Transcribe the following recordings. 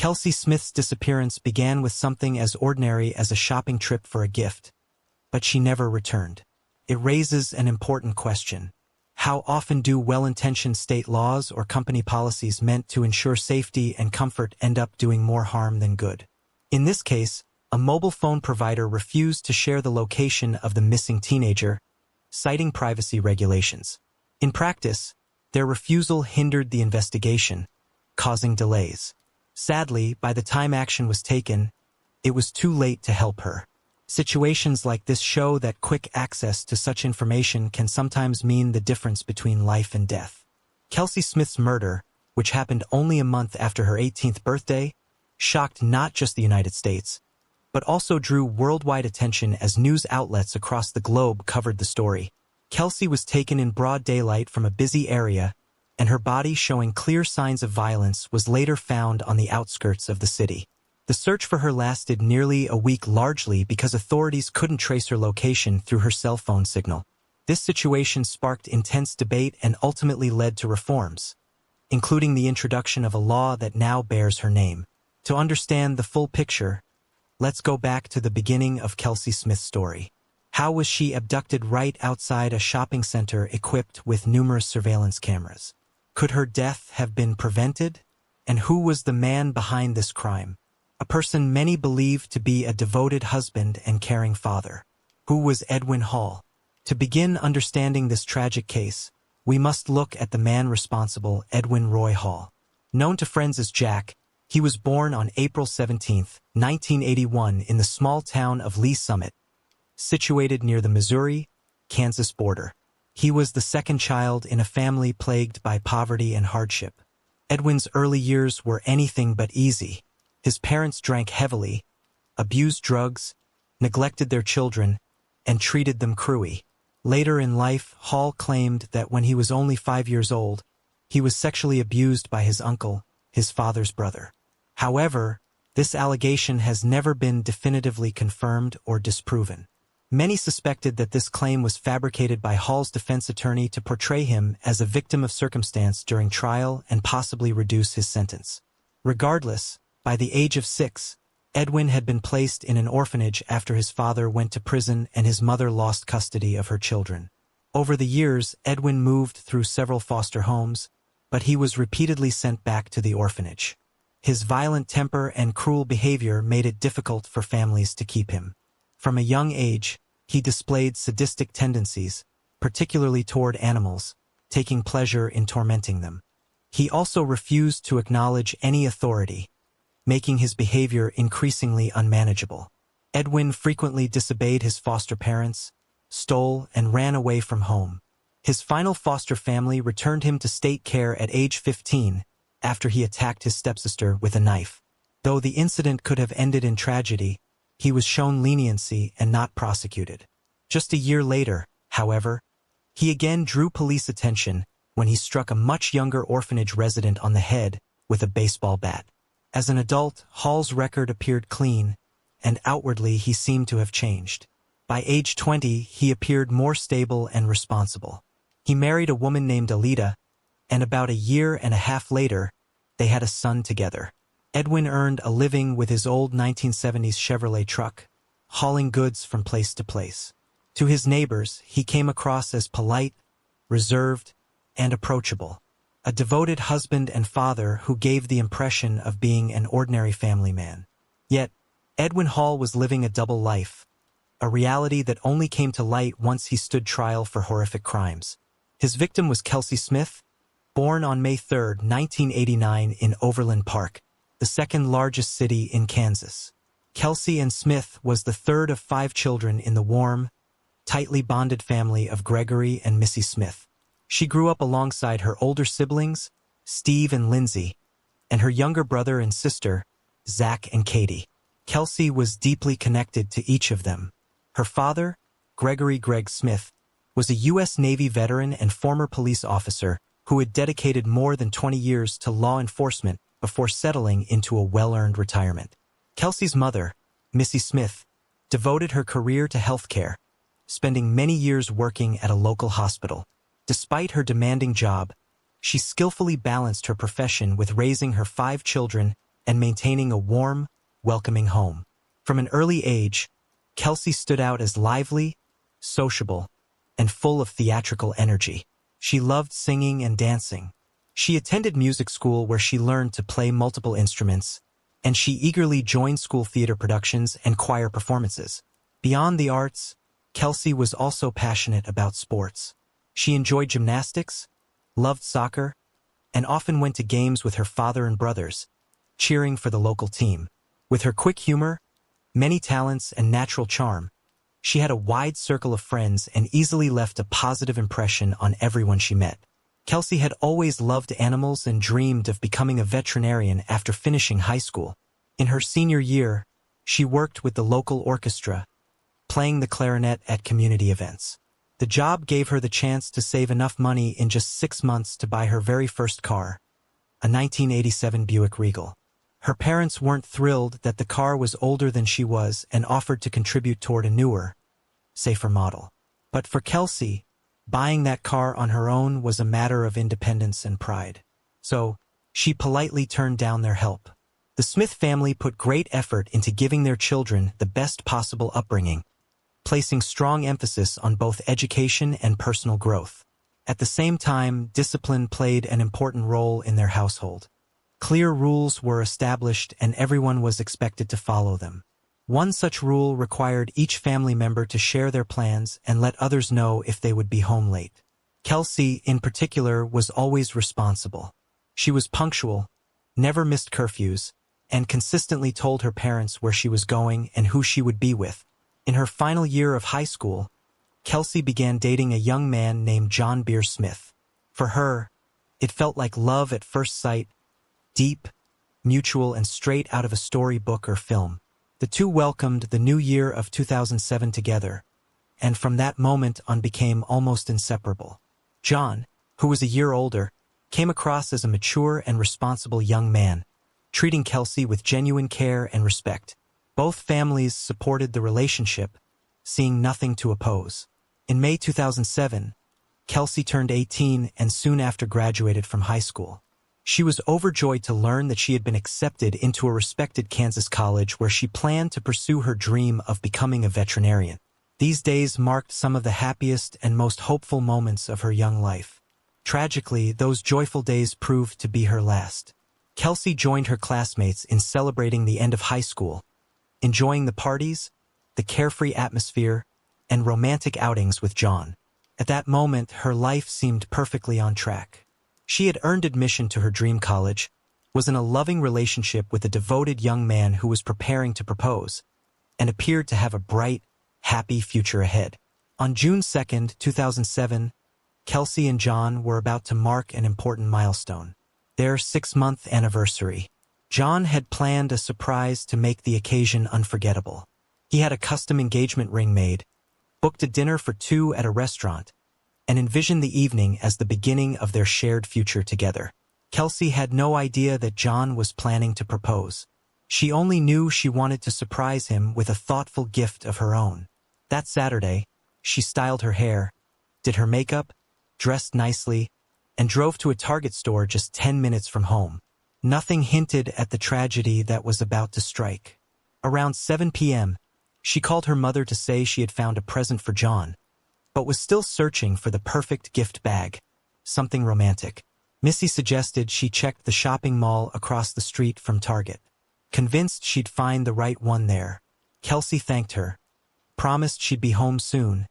Kelsey Smith's disappearance began with something as ordinary as a shopping trip for a gift, but she never returned. It raises an important question. How often do well-intentioned state laws or company policies meant to ensure safety and comfort end up doing more harm than good? In this case, a mobile phone provider refused to share the location of the missing teenager, citing privacy regulations. In practice, their refusal hindered the investigation, causing delays. Sadly, by the time action was taken, it was too late to help her. Situations like this show that quick access to such information can sometimes mean the difference between life and death. Kelsey Smith's murder, which happened only a month after her 18th birthday, shocked not just the United States, but also drew worldwide attention as news outlets across the globe covered the story. Kelsey was taken in broad daylight from a busy area, and her body showing clear signs of violence was later found on the outskirts of the city. The search for her lasted nearly a week, largely because authorities couldn't trace her location through her cell phone signal. This situation sparked intense debate and ultimately led to reforms, including the introduction of a law that now bears her name. To understand the full picture, let's go back to the beginning of Kelsey Smith's story. How was she abducted right outside a shopping center equipped with numerous surveillance cameras? Could her death have been prevented? And who was the man behind this crime? A person many believed to be a devoted husband and caring father. Who was Edwin Hall? To begin understanding this tragic case, we must look at the man responsible, Edwin Roy Hall. Known to friends as Jack, he was born on April 17, 1981 in the small town of Lee Summit, situated near the Missouri-Kansas border. He was the second child in a family plagued by poverty and hardship. Edwin's early years were anything but easy. His parents drank heavily, abused drugs, neglected their children, and treated them cruelly. Later in life, Hall claimed that when he was only 5 years old, he was sexually abused by his uncle, his father's brother. However, this allegation has never been definitively confirmed or disproven. Many suspected that this claim was fabricated by Hall's defense attorney to portray him as a victim of circumstance during trial and possibly reduce his sentence. Regardless, by the age of 6, Edwin had been placed in an orphanage after his father went to prison and his mother lost custody of her children. Over the years, Edwin moved through several foster homes, but he was repeatedly sent back to the orphanage. His violent temper and cruel behavior made it difficult for families to keep him. From a young age, he displayed sadistic tendencies, particularly toward animals, taking pleasure in tormenting them. He also refused to acknowledge any authority, making his behavior increasingly unmanageable. Edwin frequently disobeyed his foster parents, stole, and ran away from home. His final foster family returned him to state care at age 15 after he attacked his stepsister with a knife. Though the incident could have ended in tragedy, he was shown leniency and not prosecuted. Just a year later, however, he again drew police attention when he struck a much younger orphanage resident on the head with a baseball bat. As an adult, Hall's record appeared clean, and outwardly he seemed to have changed. By age 20, he appeared more stable and responsible. He married a woman named Alita, and about a year and a half later, they had a son together. Edwin earned a living with his old 1970s Chevrolet truck, hauling goods from place to place. To his neighbors, he came across as polite, reserved, and approachable. A devoted husband and father who gave the impression of being an ordinary family man. Yet, Edwin Hall was living a double life, a reality that only came to light once he stood trial for horrific crimes. His victim was Kelsey Smith, born on May 3, 1989 in Overland Park, the second largest city in Kansas. Kelsey and Smith was the third of 5 children in the warm, tightly bonded family of Gregory and Missy Smith. She grew up alongside her older siblings, Steve and Lindsay, and her younger brother and sister, Zach and Katie. Kelsey was deeply connected to each of them. Her father, Gregory Greg Smith, was a U.S. Navy veteran and former police officer who had dedicated more than 20 years to law enforcement before settling into a well-earned retirement. Kelsey's mother, Missy Smith, devoted her career to healthcare, spending many years working at a local hospital. Despite her demanding job, she skillfully balanced her profession with raising her 5 children and maintaining a warm, welcoming home. From an early age, Kelsey stood out as lively, sociable, and full of theatrical energy. She loved singing and dancing. She attended music school where she learned to play multiple instruments, and she eagerly joined school theater productions and choir performances. Beyond the arts, Kelsey was also passionate about sports. She enjoyed gymnastics, loved soccer, and often went to games with her father and brothers, cheering for the local team. With her quick humor, many talents, and natural charm, she had a wide circle of friends and easily left a positive impression on everyone she met. Kelsey had always loved animals and dreamed of becoming a veterinarian after finishing high school. In her senior year, she worked with the local orchestra, playing the clarinet at community events. The job gave her the chance to save enough money in just 6 months to buy her very first car, a 1987 Buick Regal. Her parents weren't thrilled that the car was older than she was and offered to contribute toward a newer, safer model. But for Kelsey, buying that car on her own was a matter of independence and pride. So, she politely turned down their help. The Smith family put great effort into giving their children the best possible upbringing, placing strong emphasis on both education and personal growth. At the same time, discipline played an important role in their household. Clear rules were established and everyone was expected to follow them. One such rule required each family member to share their plans and let others know if they would be home late. Kelsey, in particular, was always responsible. She was punctual, never missed curfews, and consistently told her parents where she was going and who she would be with. In her final year of high school, Kelsey began dating a young man named John Beer Smith. For her, it felt like love at first sight, deep, mutual, and straight out of a storybook or film. The two welcomed the new year of 2007 together, and from that moment on became almost inseparable. John, who was a year older, came across as a mature and responsible young man, treating Kelsey with genuine care and respect. Both families supported the relationship, seeing nothing to oppose. In May 2007, Kelsey turned 18 and soon after graduated from high school. She was overjoyed to learn that she had been accepted into a respected Kansas college where she planned to pursue her dream of becoming a veterinarian. These days marked some of the happiest and most hopeful moments of her young life. Tragically, those joyful days proved to be her last. Kelsey joined her classmates in celebrating the end of high school, enjoying the parties, the carefree atmosphere, and romantic outings with John. At that moment, her life seemed perfectly on track. She had earned admission to her dream college, was in a loving relationship with a devoted young man who was preparing to propose, and appeared to have a bright, happy future ahead. On June 2, 2007, Kelsey and John were about to mark an important milestone, their 6-month anniversary. John had planned a surprise to make the occasion unforgettable. He had a custom engagement ring made, booked a dinner for 2 at a restaurant, and envisioned the evening as the beginning of their shared future together. Kelsey had no idea that John was planning to propose. She only knew she wanted to surprise him with a thoughtful gift of her own. That Saturday, she styled her hair, did her makeup, dressed nicely, and drove to a Target store just 10 minutes from home. Nothing hinted at the tragedy that was about to strike. Around 7 p.m., she called her mother to say she had found a present for John, but was still searching for the perfect gift bag, something romantic. Missy suggested she check the shopping mall across the street from Target. Convinced she'd find the right one there, Kelsey thanked her, promised she'd be home soon,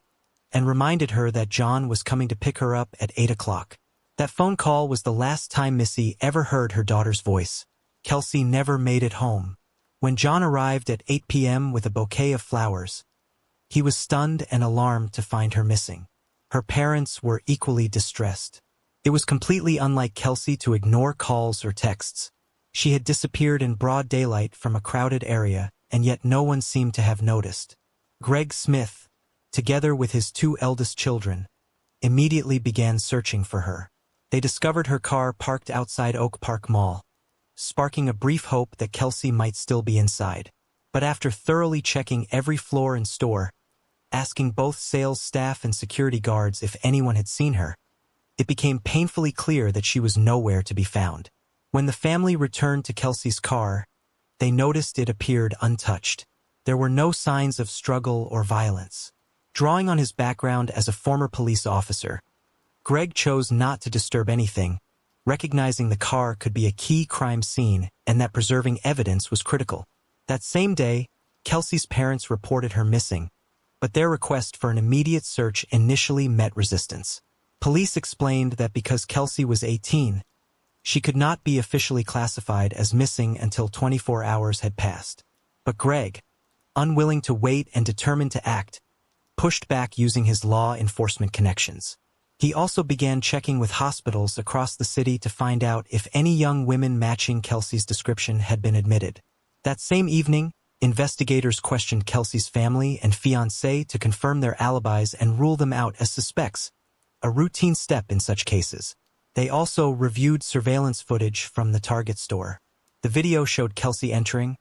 and reminded her that John was coming to pick her up at 8 o'clock. That phone call was the last time Missy ever heard her daughter's voice. Kelsey never made it home. When John arrived at 8 p.m. with a bouquet of flowers, he was stunned and alarmed to find her missing. Her parents were equally distressed. It was completely unlike Kelsey to ignore calls or texts. She had disappeared in broad daylight from a crowded area, and yet no one seemed to have noticed. Greg Smith, together with his 2 eldest children, immediately began searching for her. They discovered her car parked outside Oak Park Mall, sparking a brief hope that Kelsey might still be inside. But after thoroughly checking every floor and store, asking both sales staff and security guards if anyone had seen her, it became painfully clear that she was nowhere to be found. When the family returned to Kelsey's car, they noticed it appeared untouched. There were no signs of struggle or violence. Drawing on his background as a former police officer, Greg chose not to disturb anything, recognizing the car could be a key crime scene and that preserving evidence was critical. That same day, Kelsey's parents reported her missing, but their request for an immediate search initially met resistance. Police explained that because Kelsey was 18, she could not be officially classified as missing until 24 hours had passed. But Greg, unwilling to wait and determined to act, pushed back using his law enforcement connections. He also began checking with hospitals across the city to find out if any young women matching Kelsey's description had been admitted. That same evening, investigators questioned Kelsey's family and fiancé to confirm their alibis and rule them out as suspects, a routine step in such cases. They also reviewed surveillance footage from the Target store. The video showed Kelsey entering,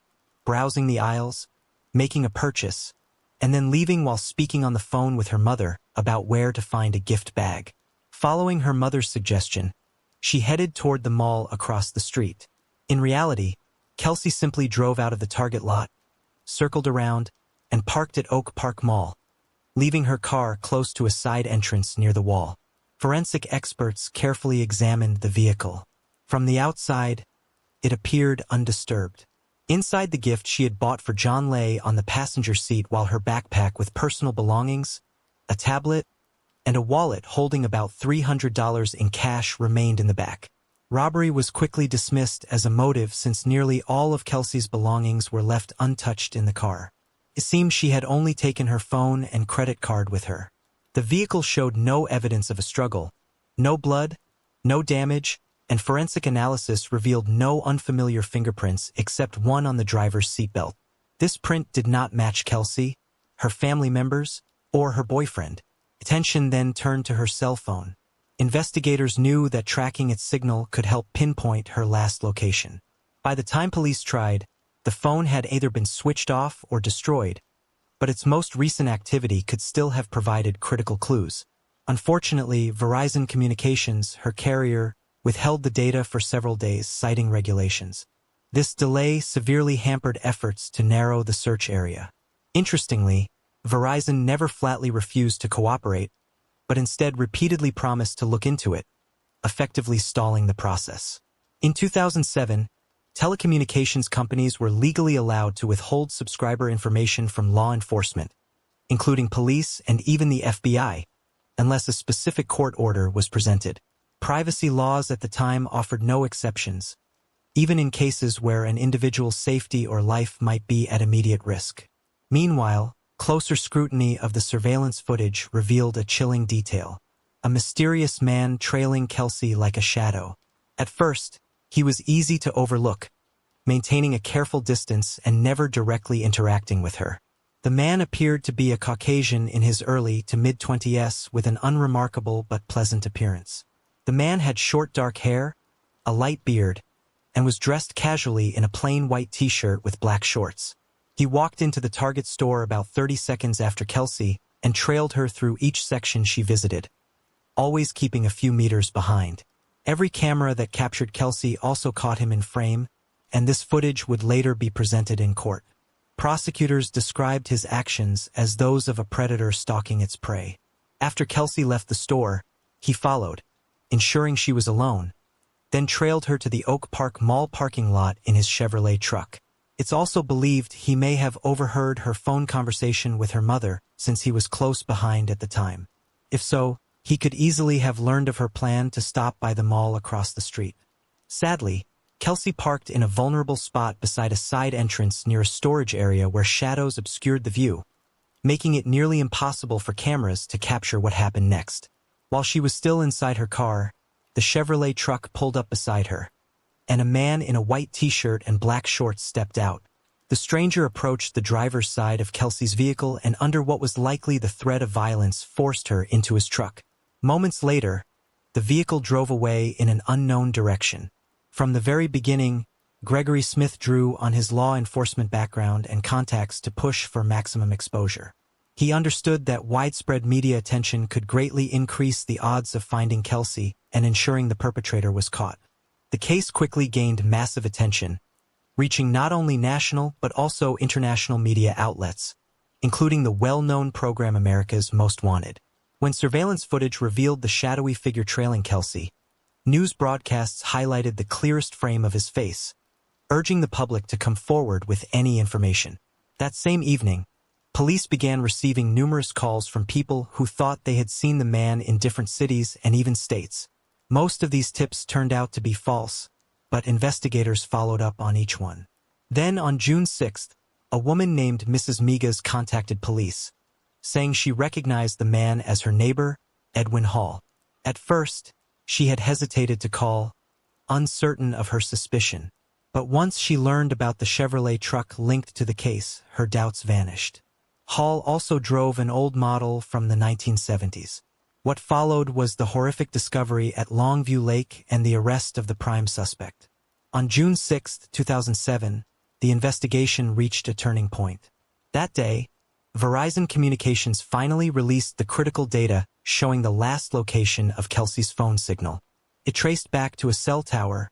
browsing the aisles, making a purchase, and then leaving while speaking on the phone with her mother about where to find a gift bag. Following her mother's suggestion, she headed toward the mall across the street. In reality, Kelsey simply drove out of the Target lot, circled around, and parked at Oak Park Mall, leaving her car close to a side entrance near the wall. Forensic experts carefully examined the vehicle. From the outside, it appeared undisturbed. Inside, the gift she had bought for John lay on the passenger seat, while her backpack with personal belongings, a tablet, and a wallet holding about $300 in cash remained in the back. Robbery was quickly dismissed as a motive since nearly all of Kelsey's belongings were left untouched in the car. It seemed she had only taken her phone and credit card with her. The vehicle showed no evidence of a struggle, no blood, no damage, and forensic analysis revealed no unfamiliar fingerprints except one on the driver's seatbelt. This print did not match Kelsey, her family members, or her boyfriend. Attention then turned to her cell phone. Investigators knew that tracking its signal could help pinpoint her last location. By the time police tried, the phone had either been switched off or destroyed, but its most recent activity could still have provided critical clues. Unfortunately, Verizon Communications, her carrier, withheld the data for several days, citing regulations. This delay severely hampered efforts to narrow the search area. Interestingly, Verizon never flatly refused to cooperate, but instead repeatedly promised to look into it, effectively stalling the process. In 2007, telecommunications companies were legally allowed to withhold subscriber information from law enforcement, including police and even the FBI, unless a specific court order was presented. Privacy laws at the time offered no exceptions, even in cases where an individual's safety or life might be at immediate risk. Meanwhile, closer scrutiny of the surveillance footage revealed a chilling detail: a mysterious man trailing Kelsey like a shadow. At first, he was easy to overlook, maintaining a careful distance and never directly interacting with her. The man appeared to be a Caucasian in his early to mid-20s with an unremarkable but pleasant appearance. The man had short dark hair, a light beard, and was dressed casually in a plain white t-shirt with black shorts. He walked into the Target store about 30 seconds after Kelsey and trailed her through each section she visited, always keeping a few meters behind. Every camera that captured Kelsey also caught him in frame, and this footage would later be presented in court. Prosecutors described his actions as those of a predator stalking its prey. After Kelsey left the store, he followed, ensuring she was alone, then trailed her to the Oak Park Mall parking lot in his Chevrolet truck. It's also believed he may have overheard her phone conversation with her mother, since he was close behind at the time. If so, he could easily have learned of her plan to stop by the mall across the street. Sadly, Kelsey parked in a vulnerable spot beside a side entrance near a storage area where shadows obscured the view, making it nearly impossible for cameras to capture what happened next. While she was still inside her car, the Chevrolet truck pulled up beside her, and a man in a white t-shirt and black shorts stepped out. The stranger approached the driver's side of Kelsey's vehicle and, under what was likely the threat of violence, forced her into his truck. Moments later, the vehicle drove away in an unknown direction. From the very beginning, Gregory Smith drew on his law enforcement background and contacts to push for maximum exposure. He understood that widespread media attention could greatly increase the odds of finding Kelsey and ensuring the perpetrator was caught. The case quickly gained massive attention, reaching not only national but also international media outlets, including the well-known program America's Most Wanted. When surveillance footage revealed the shadowy figure trailing Kelsey, news broadcasts highlighted the clearest frame of his face, urging the public to come forward with any information. That same evening, police began receiving numerous calls from people who thought they had seen the man in different cities and even states. Most of these tips turned out to be false, but investigators followed up on each one. Then on June 6th, a woman named Mrs. Migas contacted police, saying she recognized the man as her neighbor, Edwin Hall. At first, she had hesitated to call, uncertain of her suspicion. But once she learned about the Chevrolet truck linked to the case, her doubts vanished. Hall also drove an old model from the 1970s. What followed was the horrific discovery at Longview Lake and the arrest of the prime suspect. On June 6, 2007, the investigation reached a turning point. That day, Verizon Communications finally released the critical data showing the last location of Kelsey's phone signal. It traced back to a cell tower,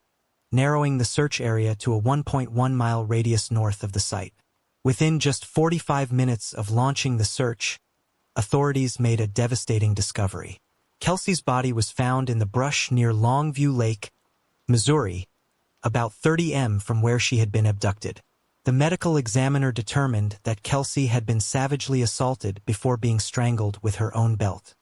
narrowing the search area to a 1.1-mile radius north of the site. Within just 45 minutes of launching the search, authorities made a devastating discovery. Kelsey's body was found in the brush near Longview Lake, Missouri, about 30 m from where she had been abducted. The medical examiner determined that Kelsey had been savagely assaulted before being strangled with her own belt.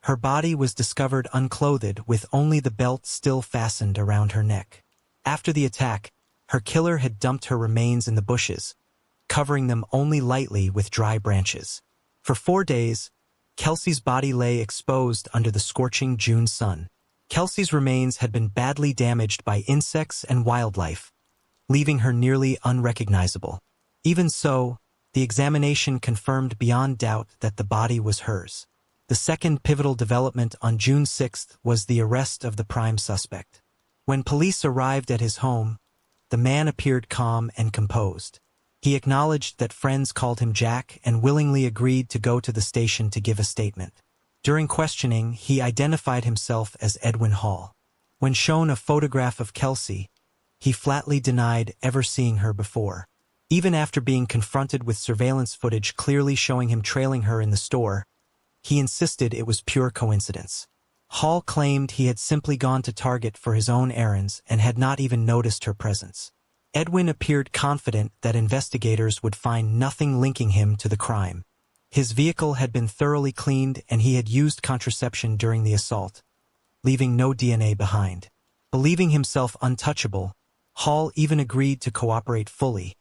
Her body was discovered unclothed with only the belt still fastened around her neck. After the attack, her killer had dumped her remains in the bushes, covering them only lightly with dry branches. For 4 days, Kelsey's body lay exposed under the scorching June sun. Kelsey's remains had been badly damaged by insects and wildlife, leaving her nearly unrecognizable. Even so, the examination confirmed beyond doubt that the body was hers. The second pivotal development on June 6th was the arrest of the prime suspect. When police arrived at his home, the man appeared calm and composed. He acknowledged that friends called him Jack and willingly agreed to go to the station to give a statement. During questioning, he identified himself as Edwin Hall. When shown a photograph of Kelsey, he flatly denied ever seeing her before. Even after being confronted with surveillance footage clearly showing him trailing her in the store, he insisted it was pure coincidence. Hall claimed he had simply gone to Target for his own errands and had not even noticed her presence. Edwin appeared confident that investigators would find nothing linking him to the crime. His vehicle had been thoroughly cleaned and he had used contraception during the assault, leaving no DNA behind. Believing himself untouchable, Hall even agreed to cooperate fully,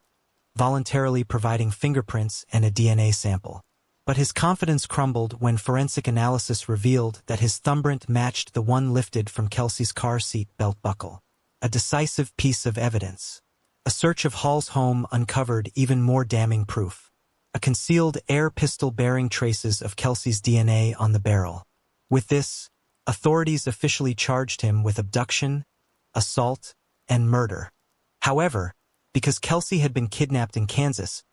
voluntarily providing fingerprints and a DNA sample. But his confidence crumbled when forensic analysis revealed that his thumbprint matched the one lifted from Kelsey's car seat belt buckle. A decisive piece of evidence. A search of Hall's home uncovered even more damning proof. A concealed air pistol bearing traces of Kelsey's DNA on the barrel. With this, authorities officially charged him with abduction, assault, and murder. However, because Kelsey had been kidnapped in Kansas,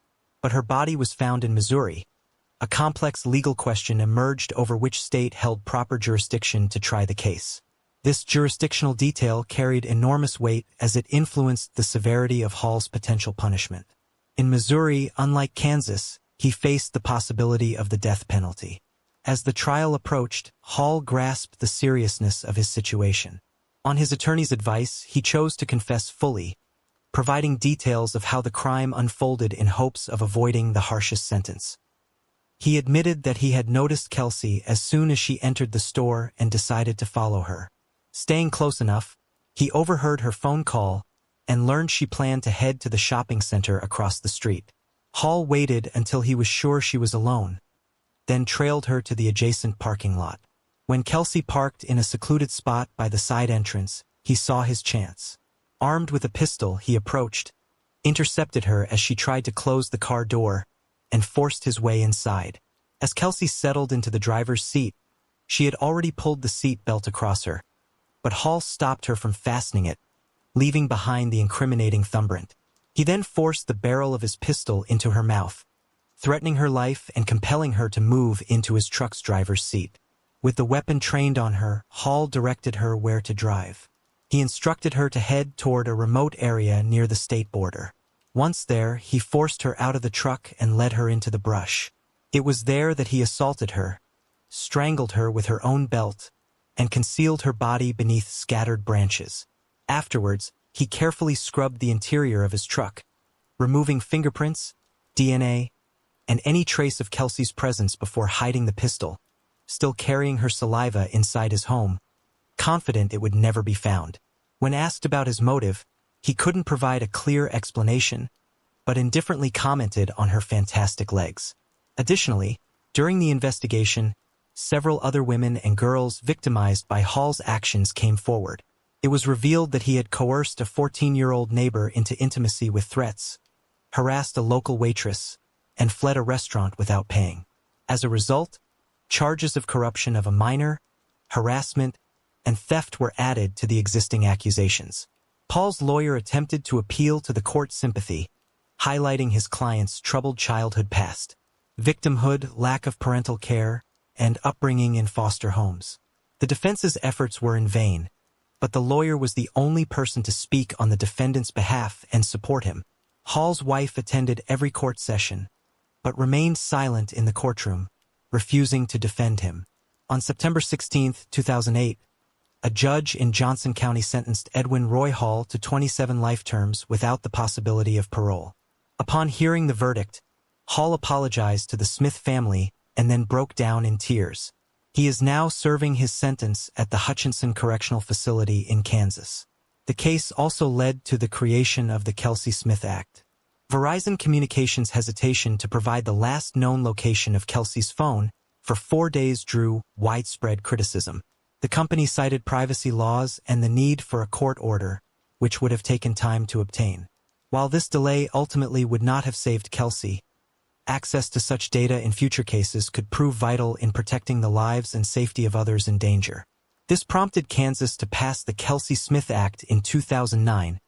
but her body was found in Missouri, a complex legal question emerged over which state held proper jurisdiction to try the case. This jurisdictional detail carried enormous weight as it influenced the severity of Hall's potential punishment. In Missouri, unlike Kansas, he faced the possibility of the death penalty. As the trial approached, Hall grasped the seriousness of his situation. On his attorney's advice, he chose to confess fully, providing details of how the crime unfolded in hopes of avoiding the harshest sentence. He admitted that he had noticed Kelsey as soon as she entered the store and decided to follow her. Staying close enough, he overheard her phone call and learned she planned to head to the shopping center across the street. Hall waited until he was sure she was alone, then trailed her to the adjacent parking lot. When Kelsey parked in a secluded spot by the side entrance, he saw his chance. Armed with a pistol, he approached, intercepted her as she tried to close the car door, and forced his way inside. As Kelsey settled into the driver's seat, she had already pulled the seat belt across her, but Hall stopped her from fastening it, leaving behind the incriminating thumbprint. He then forced the barrel of his pistol into her mouth, threatening her life and compelling her to move into his truck's driver's seat. With the weapon trained on her, Hall directed her where to drive. He instructed her to head toward a remote area near the state border. Once there, he forced her out of the truck and led her into the brush. It was there that he assaulted her, strangled her with her own belt, and concealed her body beneath scattered branches. Afterwards, he carefully scrubbed the interior of his truck, removing fingerprints, DNA, and any trace of Kelsey's presence before hiding the pistol, still carrying her saliva inside his home, confident it would never be found. When asked about his motive, he couldn't provide a clear explanation, but indifferently commented on her fantastic legs. Additionally, during the investigation, several other women and girls victimized by Hall's actions came forward. It was revealed that he had coerced a 14-year-old neighbor into intimacy with threats, harassed a local waitress, and fled a restaurant without paying. As a result, charges of corruption of a minor, harassment, and theft were added to the existing accusations. Paul's lawyer attempted to appeal to the court's sympathy, highlighting his client's troubled childhood past, victimhood, lack of parental care, and upbringing in foster homes. The defense's efforts were in vain, but the lawyer was the only person to speak on the defendant's behalf and support him. Hall's wife attended every court session, but remained silent in the courtroom, refusing to defend him. On September 16, 2008, a judge in Johnson County sentenced Edwin Roy Hall to 27 life terms without the possibility of parole. Upon hearing the verdict, Hall apologized to the Smith family and then broke down in tears. He is now serving his sentence at the Hutchinson Correctional Facility in Kansas. The case also led to the creation of the Kelsey Smith Act. Verizon Communications' hesitation to provide the last known location of Kelsey's phone for 4 days drew widespread criticism. The company cited privacy laws and the need for a court order, which would have taken time to obtain. While this delay ultimately would not have saved Kelsey, access to such data in future cases could prove vital in protecting the lives and safety of others in danger. This prompted Kansas to pass the Kelsey Smith Act in 2009,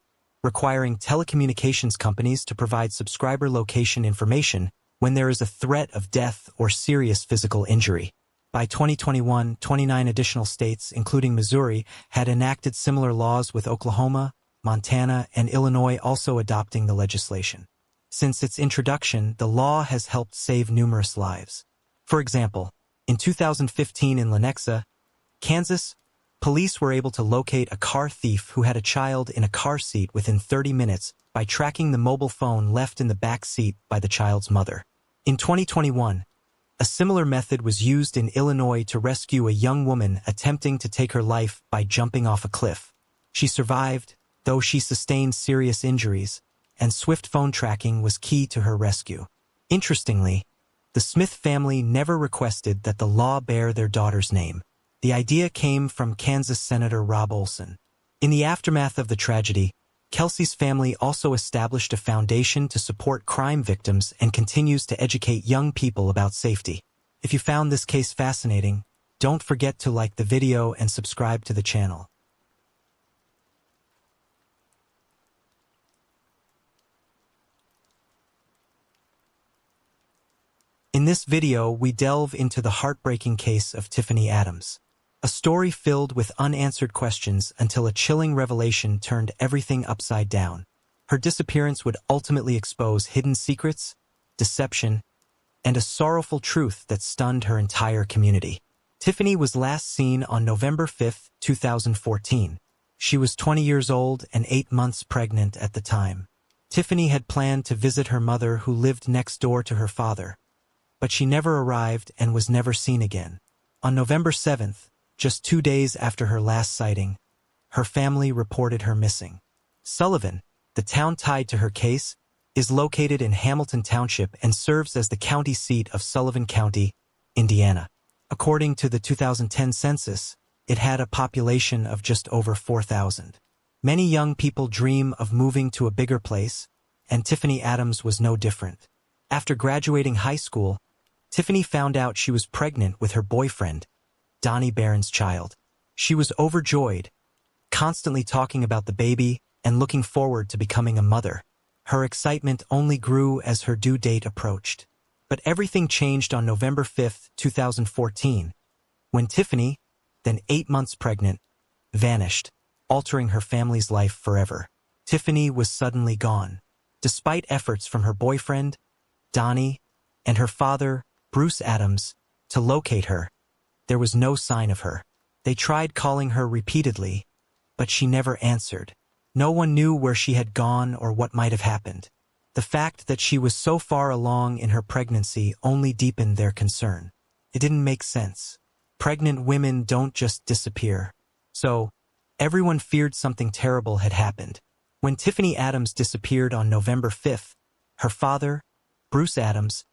requiring telecommunications companies to provide subscriber location information when there is a threat of death or serious physical injury. By 2021, 29 additional states, including Missouri, had enacted similar laws, with Oklahoma, Montana, and Illinois also adopting the legislation. Since its introduction, the law has helped save numerous lives. For example, in 2015 in Lenexa, Kansas, police were able to locate a car thief who had a child in a car seat within 30 minutes by tracking the mobile phone left in the back seat by the child's mother. In 2021, a similar method was used in Illinois to rescue a young woman attempting to take her life by jumping off a cliff. She survived, though she sustained serious injuries, and swift phone tracking was key to her rescue. Interestingly, the Smith family never requested that the law bear their daughter's name. The idea came from Kansas Senator Rob Olson. In the aftermath of the tragedy, Kelsey's family also established a foundation to support crime victims and continues to educate young people about safety. If you found this case fascinating, don't forget to like the video and subscribe to the channel. In this video, we delve into the heartbreaking case of Tiffany Adams. A story filled with unanswered questions until a chilling revelation turned everything upside down. Her disappearance would ultimately expose hidden secrets, deception, and a sorrowful truth that stunned her entire community. Tiffany was last seen on November 5, 2014. She was 20 years old and 8 months pregnant at the time. Tiffany had planned to visit her mother, who lived next door to her father, but she never arrived and was never seen again. On November 7th, just 2 days after her last sighting, her family reported her missing. Sullivan, the town tied to her case, is located in Hamilton Township and serves as the county seat of Sullivan County, Indiana. According to the 2010 census, it had a population of just over 4,000. Many young people dream of moving to a bigger place, and Tiffany Adams was no different. After graduating high school, Tiffany found out she was pregnant with her boyfriend, Donnie Barron's child. She was overjoyed, constantly talking about the baby and looking forward to becoming a mother. Her excitement only grew as her due date approached. But everything changed on November 5, 2014, when Tiffany, then 8 months pregnant, vanished. altering her family's life forever. Tiffany was suddenly gone. Despite efforts from her boyfriend, Donnie, and her father, Bruce Adams, to locate her, there was no sign of her. They tried calling her repeatedly, but she never answered. No one knew where she had gone or what might have happened. The fact that she was so far along in her pregnancy only deepened their concern. It didn't make sense. Pregnant women don't just disappear. So, everyone feared something terrible had happened. When Tiffany Adams disappeared on November 5th, her father, Bruce Adams,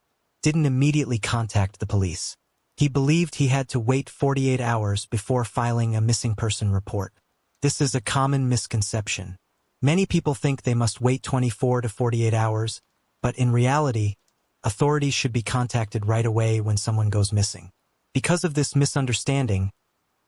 didn't immediately contact the police. He believed he had to wait 48 hours before filing a missing person report. This is a common misconception. Many people think they must wait 24 to 48 hours, but in reality, authorities should be contacted right away when someone goes missing. Because of this misunderstanding,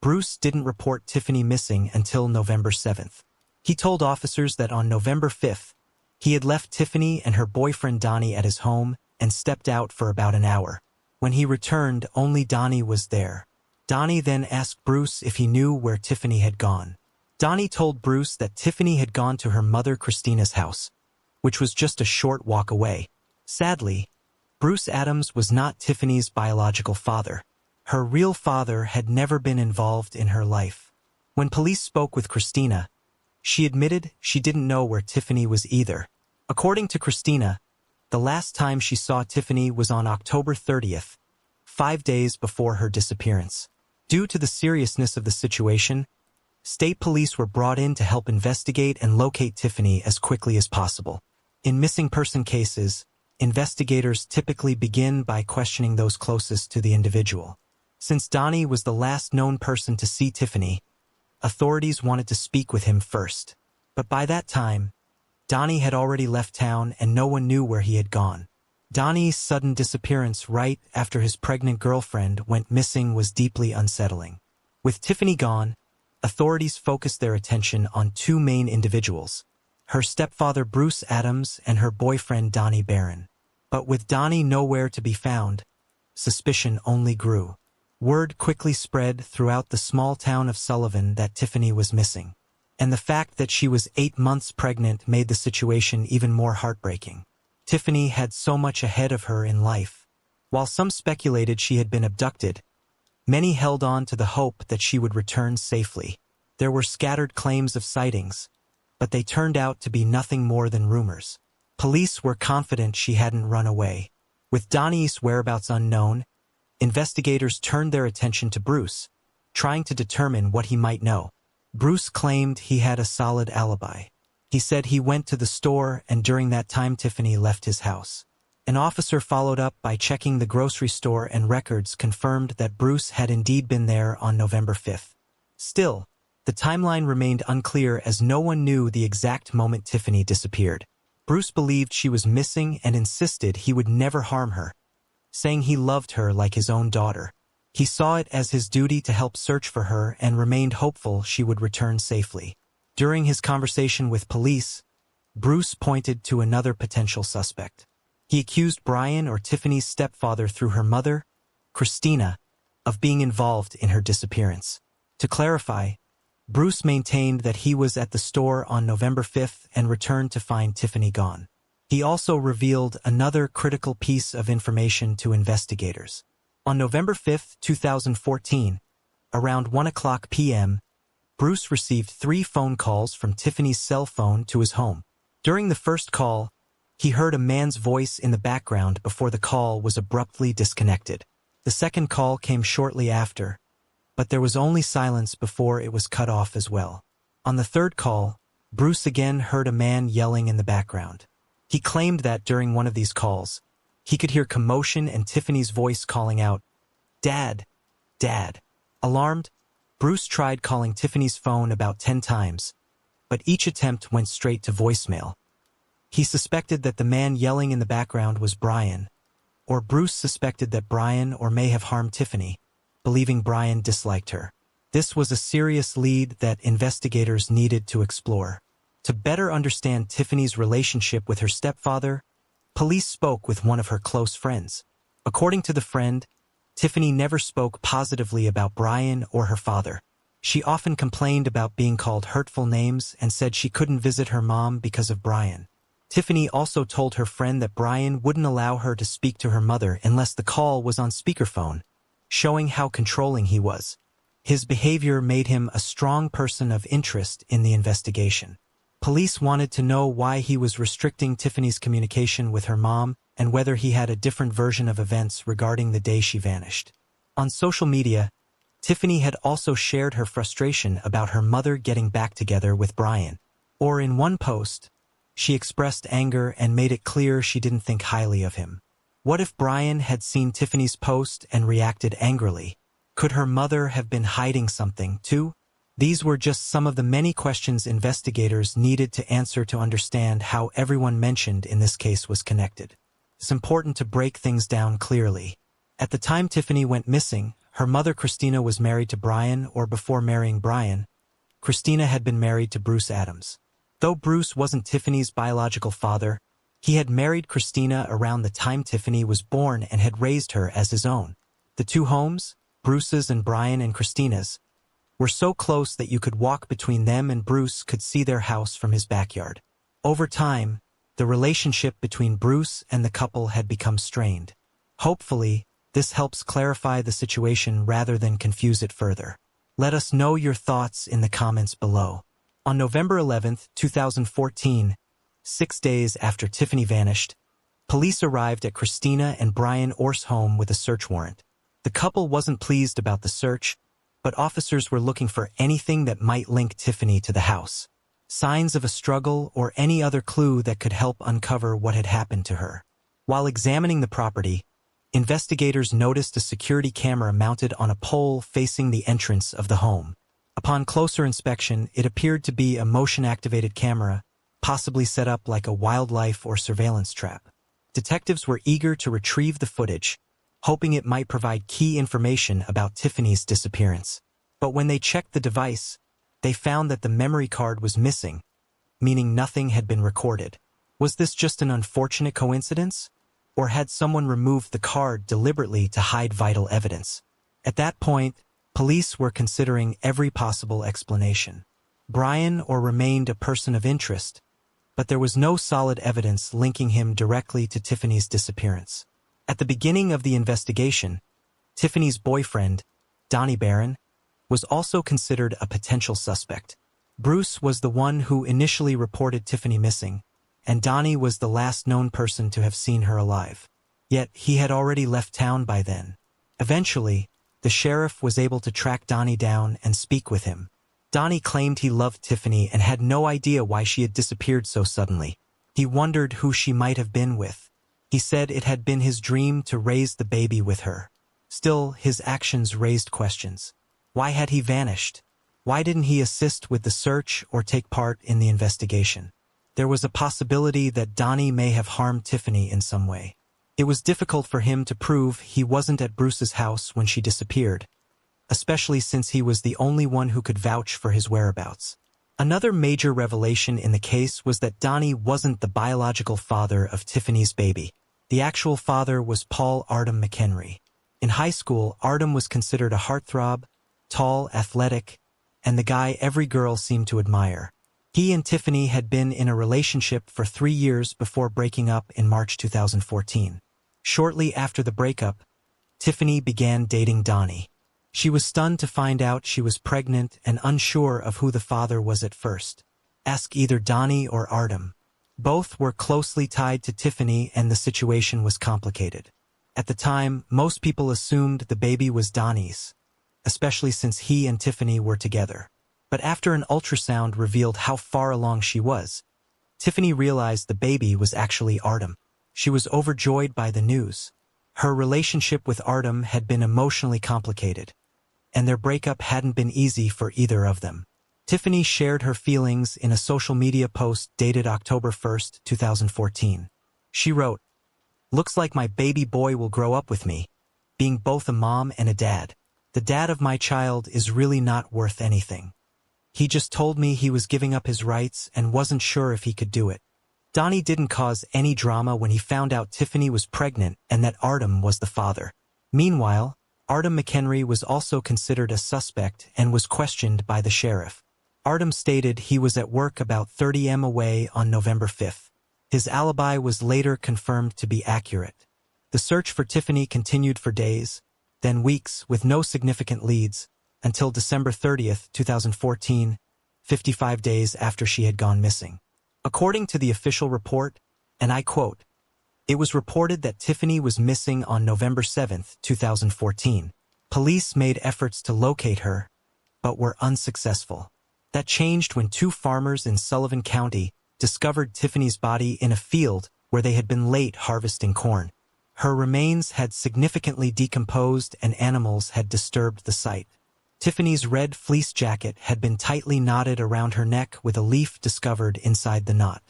Bruce didn't report Tiffany missing until November 7th. He told officers that on November 5th, he had left Tiffany and her boyfriend Donnie at his home and stepped out for about an hour. When he returned, only Donnie was there. Donnie then asked Bruce if he knew where Tiffany had gone. Donnie told Bruce that Tiffany had gone to her mother Christina's house, which was just a short walk away. Sadly, Bruce Adams was not Tiffany's biological father. Her real father had never been involved in her life. When police spoke with Christina, she admitted she didn't know where Tiffany was either. According to Christina, the last time she saw Tiffany was on October 30th, 5 days before her disappearance. Due to the seriousness of the situation, state police were brought in to help investigate and locate Tiffany as quickly as possible. In missing person cases, investigators typically begin by questioning those closest to the individual. Since Donnie was the last known person to see Tiffany, authorities wanted to speak with him first. But by that time, Donnie had already left town and no one knew where he had gone. Donnie's sudden disappearance right after his pregnant girlfriend went missing was deeply unsettling. With Tiffany gone, authorities focused their attention on two main individuals, her stepfather Bruce Adams and her boyfriend Donnie Barron. But with Donnie nowhere to be found, suspicion only grew. Word quickly spread throughout the small town of Sullivan that Tiffany was missing. And the fact that she was 8 months pregnant made the situation even more heartbreaking. Tiffany had so much ahead of her in life. While some speculated she had been abducted, many held on to the hope that she would return safely. There were scattered claims of sightings, but they turned out to be nothing more than rumors. Police were confident she hadn't run away. With Donnie's whereabouts unknown, investigators turned their attention to Bruce, trying to determine what he might know. Bruce claimed he had a solid alibi. He said he went to the store and during that time Tiffany left his house. An officer followed up by checking the grocery store and records confirmed that Bruce had indeed been there on November 5th. Still, the timeline remained unclear as no one knew the exact moment Tiffany disappeared. Bruce believed she was missing and insisted he would never harm her, saying he loved her like his own daughter. He saw it as his duty to help search for her and remained hopeful she would return safely. During his conversation with police, Bruce pointed to another potential suspect. He accused Brian or Tiffany's stepfather through her mother, Christina, of being involved in her disappearance. To clarify, Bruce maintained that he was at the store on November 5th and returned to find Tiffany gone. He also revealed another critical piece of information to investigators. On November 5, 2014, around 1:00 p.m., Bruce received 3 phone calls from Tiffany's cell phone to his home. During the first call, he heard a man's voice in the background before the call was abruptly disconnected. The second call came shortly after, but there was only silence before it was cut off as well. On the third call, Bruce again heard a man yelling in the background. He claimed that during one of these calls, he could hear commotion and Tiffany's voice calling out, "Dad! Dad!" Alarmed, Bruce tried calling Tiffany's phone about 10 times, but each attempt went straight to voicemail. He suspected that the man yelling in the background was Brian, or Bruce suspected that Brian or may have harmed Tiffany, believing Brian disliked her. This was a serious lead that investigators needed to explore. To better understand Tiffany's relationship with her stepfather, police spoke with one of her close friends. According to the friend, Tiffany never spoke positively about Brian or her father. She often complained about being called hurtful names and said she couldn't visit her mom because of Brian. Tiffany also told her friend that Brian wouldn't allow her to speak to her mother unless the call was on speakerphone, showing how controlling he was. His behavior made him a strong person of interest in the investigation. Police wanted to know why he was restricting Tiffany's communication with her mom and whether he had a different version of events regarding the day she vanished. On social media, Tiffany had also shared her frustration about her mother getting back together with Brian. Or in one post, she expressed anger and made it clear she didn't think highly of him. What if Brian had seen Tiffany's post and reacted angrily? Could her mother have been hiding something, too? These were just some of the many questions investigators needed to answer to understand how everyone mentioned in this case was connected. It's important to break things down clearly. At the time Tiffany went missing, her mother Christina was married to Brian, or before marrying Brian, Christina had been married to Bruce Adams. Though Bruce wasn't Tiffany's biological father, he had married Christina around the time Tiffany was born and had raised her as his own. The two homes, Bruce's and Brian and Christina's, were so close that you could walk between them and Bruce could see their house from his backyard. Over time, the relationship between Bruce and the couple had become strained. Hopefully, this helps clarify the situation rather than confuse it further. Let us know your thoughts in the comments below. On November 11, 2014, 6 days after Tiffany vanished, police arrived at Christina and Brian Orr's home with a search warrant. The couple wasn't pleased about the search, but officers were looking for anything that might link Tiffany to the house. Signs of a struggle or any other clue that could help uncover what had happened to her. While examining the property, investigators noticed a security camera mounted on a pole facing the entrance of the home. Upon closer inspection, it appeared to be a motion-activated camera, possibly set up like a wildlife or surveillance trap. Detectives were eager to retrieve the footage, hoping it might provide key information about Tiffany's disappearance. But when they checked the device, they found that the memory card was missing, meaning nothing had been recorded. Was this just an unfortunate coincidence? Or had someone removed the card deliberately to hide vital evidence? At that point, police were considering every possible explanation. Brian Orr remained a person of interest, but there was no solid evidence linking him directly to Tiffany's disappearance. At the beginning of the investigation, Tiffany's boyfriend, Donnie Barron, was also considered a potential suspect. Bruce was the one who initially reported Tiffany missing, and Donnie was the last known person to have seen her alive. Yet he had already left town by then. Eventually, the sheriff was able to track Donnie down and speak with him. Donnie claimed he loved Tiffany and had no idea why she had disappeared so suddenly. He wondered who she might have been with. He said it had been his dream to raise the baby with her. Still, his actions raised questions. Why had he vanished? Why didn't he assist with the search or take part in the investigation? There was a possibility that Donnie may have harmed Tiffany in some way. It was difficult for him to prove he wasn't at Bruce's house when she disappeared, especially since he was the only one who could vouch for his whereabouts. Another major revelation in the case was that Donnie wasn't the biological father of Tiffany's baby. The actual father was Paul Artem McHenry. In high school, Artem was considered a heartthrob, tall, athletic, and the guy every girl seemed to admire. He and Tiffany had been in a relationship for 3 years before breaking up in March 2014. Shortly after the breakup, Tiffany began dating Donnie. She was stunned to find out she was pregnant and unsure of who the father was at first. Ask either Donnie or Artem. Both were closely tied to Tiffany and the situation was complicated. At the time, most people assumed the baby was Donnie's, especially since he and Tiffany were together. But after an ultrasound revealed how far along she was, Tiffany realized the baby was actually Artem. She was overjoyed by the news. Her relationship with Artem had been emotionally complicated, and their breakup hadn't been easy for either of them. Tiffany shared her feelings in a social media post dated October 1, 2014. She wrote, "Looks like my baby boy will grow up with me, being both a mom and a dad. The dad of my child is really not worth anything. He just told me he was giving up his rights and wasn't sure if he could do it." Donnie didn't cause any drama when he found out Tiffany was pregnant and that Artem was the father. Meanwhile, Artem McHenry was also considered a suspect and was questioned by the sheriff. Artem stated he was at work about 30 m away on November 5th. His alibi was later confirmed to be accurate. The search for Tiffany continued for days, then weeks, with no significant leads, until December 30th, 2014, 55 days after she had gone missing. According to the official report, and I quote, "It was reported that Tiffany was missing on November 7th, 2014. Police made efforts to locate her, but were unsuccessful. That changed when two farmers in Sullivan County discovered Tiffany's body in a field where they had been late harvesting corn. Her remains had significantly decomposed and animals had disturbed the site. Tiffany's red fleece jacket had been tightly knotted around her neck with a leaf discovered inside the knot.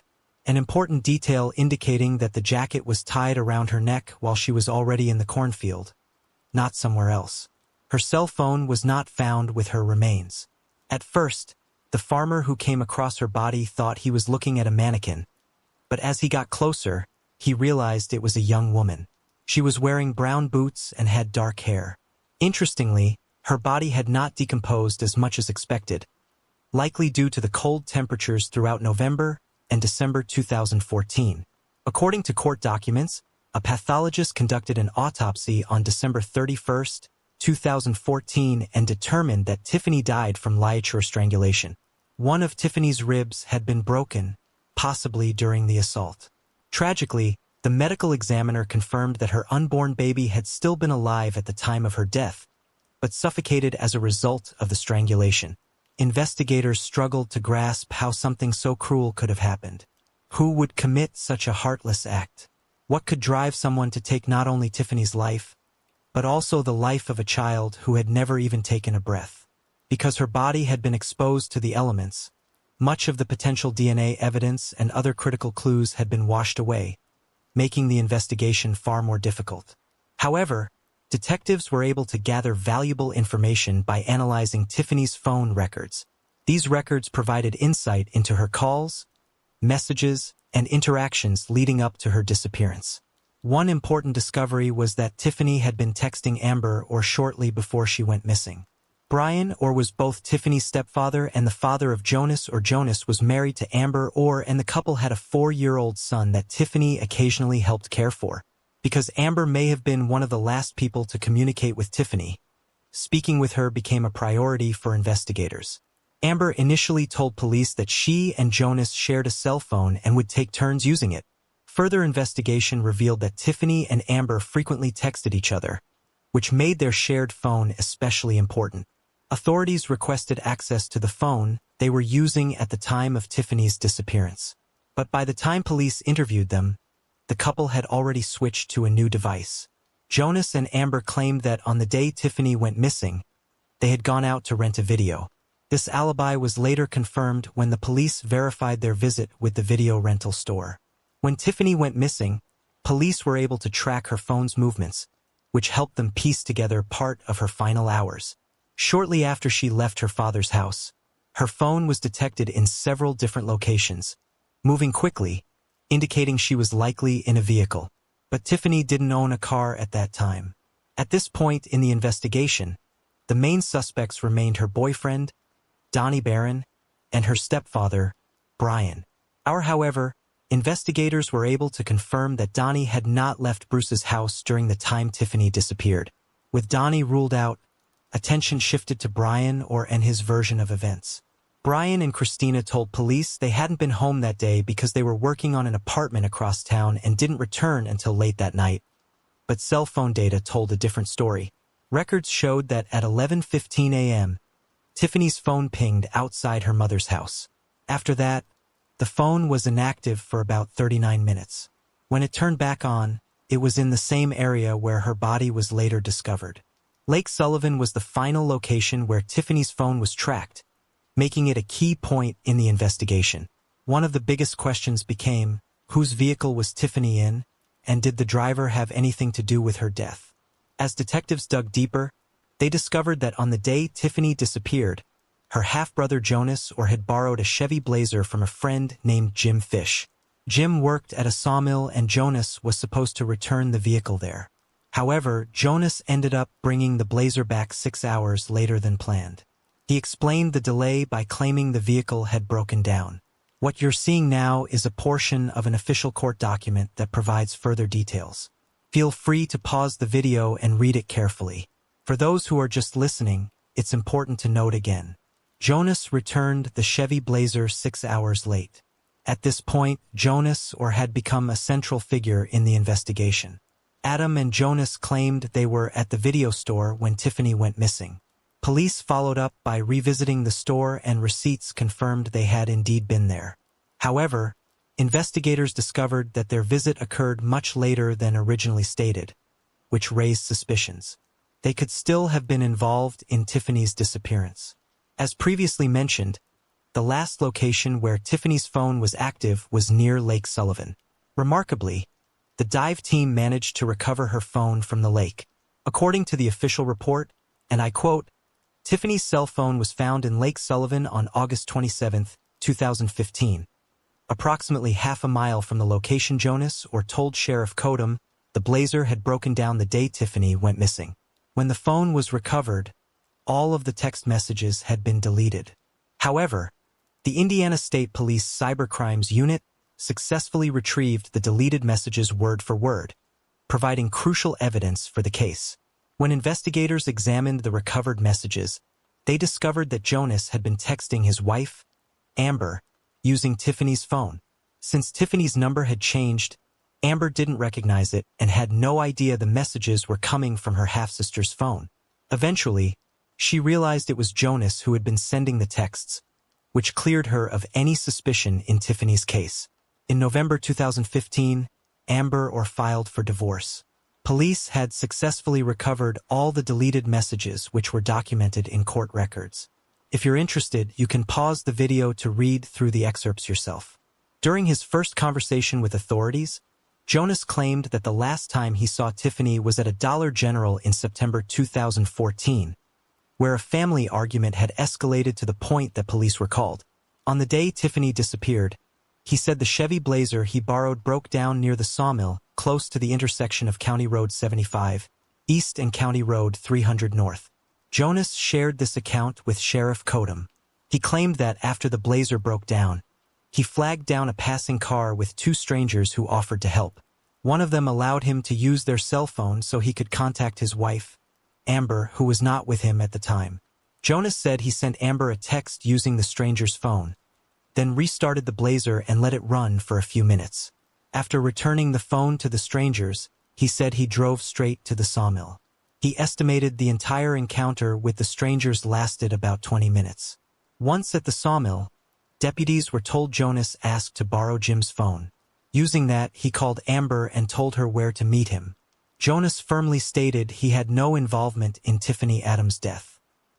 An important detail indicating that the jacket was tied around her neck while she was already in the cornfield, not somewhere else. Her cell phone was not found with her remains. At first, the farmer who came across her body thought he was looking at a mannequin, but as he got closer, he realized it was a young woman. She was wearing brown boots and had dark hair. Interestingly, her body had not decomposed as much as expected, likely due to the cold temperatures throughout November and December 2014. According to court documents, a pathologist conducted an autopsy on December 31st, 2014 and determined that Tiffany died from ligature strangulation. One of Tiffany's ribs had been broken, possibly during the assault. Tragically, the medical examiner confirmed that her unborn baby had still been alive at the time of her death, but suffocated as a result of the strangulation. Investigators struggled to grasp how something so cruel could have happened. Who would commit such a heartless act? What could drive someone to take not only Tiffany's life, but also the life of a child who had never even taken a breath? Because her body had been exposed to the elements, much of the potential DNA evidence and other critical clues had been washed away, making the investigation far more difficult. However, detectives were able to gather valuable information by analyzing Tiffany's phone records. These records provided insight into her calls, messages, and interactions leading up to her disappearance. One important discovery was that Tiffany had been texting Amber or shortly before she went missing. Brian Orr was both Tiffany's stepfather and the father of Jonas. Jonas was married to Amber Orr, and the couple had a 4-year-old son that Tiffany occasionally helped care for. Because Amber may have been one of the last people to communicate with Tiffany, speaking with her became a priority for investigators. Amber initially told police that she and Jonas shared a cell phone and would take turns using it. Further investigation revealed that Tiffany and Amber frequently texted each other, which made their shared phone especially important. Authorities requested access to the phone they were using at the time of Tiffany's disappearance. But by the time police interviewed them, the couple had already switched to a new device. Jonas and Amber claimed that on the day Tiffany went missing, they had gone out to rent a video. This alibi was later confirmed when the police verified their visit with the video rental store. When Tiffany went missing, police were able to track her phone's movements, which helped them piece together part of her final hours. Shortly after she left her father's house, her phone was detected in several different locations, moving quickly, indicating she was likely in a vehicle. But Tiffany didn't own a car at that time. At this point in the investigation, the main suspects remained her boyfriend, Donnie Barron, and her stepfather, Brian. However, investigators were able to confirm that Donnie had not left Bruce's house during the time Tiffany disappeared. With Donnie ruled out, attention shifted to Brian and his version of events. Brian and Christina told police they hadn't been home that day because they were working on an apartment across town and didn't return until late that night. But cell phone data told a different story. Records showed that at 11:15 a.m., Tiffany's phone pinged outside her mother's house. After that, the phone was inactive for about 39 minutes. When it turned back on, it was in the same area where her body was later discovered. Lake Sullivan was the final location where Tiffany's phone was tracked, making it a key point in the investigation. One of the biggest questions became, whose vehicle was Tiffany in, and did the driver have anything to do with her death? As detectives dug deeper, they discovered that on the day Tiffany disappeared, her half-brother Jonas had borrowed a Chevy Blazer from a friend named Jim Fish. Jim worked at a sawmill and Jonas was supposed to return the vehicle there. However, Jonas ended up bringing the blazer back 6 hours later than planned. He explained the delay by claiming the vehicle had broken down. What you're seeing now is a portion of an official court document that provides further details. Feel free to pause the video and read it carefully. For those who are just listening, it's important to note again. Jonas returned the Chevy Blazer 6 hours late. At this point, Jonas had become a central figure in the investigation. Adam and Jonas claimed they were at the video store when Tiffany went missing. Police followed up by revisiting the store and receipts confirmed they had indeed been there. However, investigators discovered that their visit occurred much later than originally stated, which raised suspicions. They could still have been involved in Tiffany's disappearance. As previously mentioned, the last location where Tiffany's phone was active was near Lake Sullivan. Remarkably, the dive team managed to recover her phone from the lake. According to the official report, and I quote, Tiffany's cell phone was found in Lake Sullivan on August 27, 2015. Approximately half a mile from the location Jonas told Sheriff Codum the blazer had broken down the day Tiffany went missing. When the phone was recovered, all of the text messages had been deleted. However, the Indiana State Police Cybercrimes Unit successfully retrieved the deleted messages word for word, providing crucial evidence for the case. When investigators examined the recovered messages, they discovered that Jonas had been texting his wife, Amber, using Tiffany's phone. Since Tiffany's number had changed, Amber didn't recognize it and had no idea the messages were coming from her half-sister's phone. Eventually, she realized it was Jonas who had been sending the texts, which cleared her of any suspicion in Tiffany's case. In November 2015, Amber filed for divorce. Police had successfully recovered all the deleted messages which were documented in court records. If you're interested, you can pause the video to read through the excerpts yourself. During his first conversation with authorities, Jonas claimed that the last time he saw Tiffany was at a Dollar General in September 2014, where a family argument had escalated to the point that police were called. On the day Tiffany disappeared, he said the Chevy Blazer he borrowed broke down near the sawmill, close to the intersection of County Road 75 East and County Road 300 North. Jonas shared this account with Sheriff Codum. He claimed that after the Blazer broke down, he flagged down a passing car with two strangers who offered to help. One of them allowed him to use their cell phone so he could contact his wife, Amber, who was not with him at the time. Jonas said he sent Amber a text using the stranger's phone, then restarted the Blazer and let it run for a few minutes. After returning the phone to the strangers, he said he drove straight to the sawmill. He estimated the entire encounter with the strangers lasted about 20 minutes. Once at the sawmill, deputies were told Jonas asked to borrow Jim's phone. Using that, he called Amber and told her where to meet him. Jonas firmly stated he had no involvement in Tiffany Adams' death.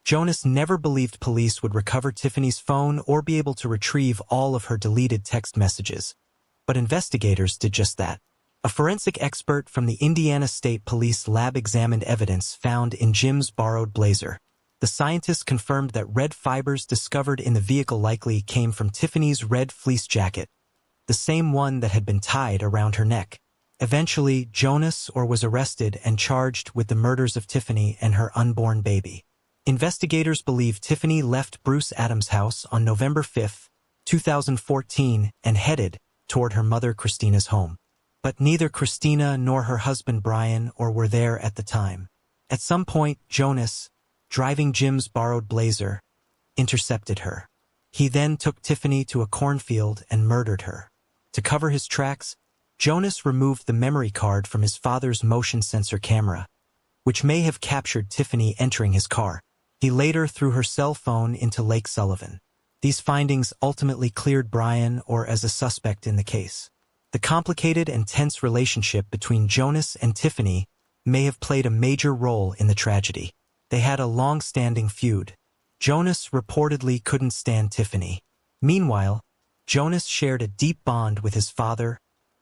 Jonas never believed police would recover Tiffany's phone or be able to retrieve all of her deleted text messages. But investigators did just that. A forensic expert from the Indiana State Police lab examined evidence found in Jim's borrowed Blazer. The scientists confirmed that red fibers discovered in the vehicle likely came from Tiffany's red fleece jacket, the same one that had been tied around her neck. Eventually, Jonas was arrested and charged with the murders of Tiffany and her unborn baby. Investigators believe Tiffany left Bruce Adams' house on November 5, 2014 and headed toward her mother Christina's home. But neither Christina nor her husband Brian were there at the time. At some point, Jonas, driving Jim's borrowed Blazer, intercepted her. He then took Tiffany to a cornfield and murdered her. To cover his tracks, Jonas removed the memory card from his father's motion sensor camera, which may have captured Tiffany entering his car. He later threw her cell phone into Lake Sullivan. These findings ultimately cleared Brian as a suspect in the case. The complicated and tense relationship between Jonas and Tiffany may have played a major role in the tragedy. They had a long-standing feud. Jonas reportedly couldn't stand Tiffany. Meanwhile, Jonas shared a deep bond with his father,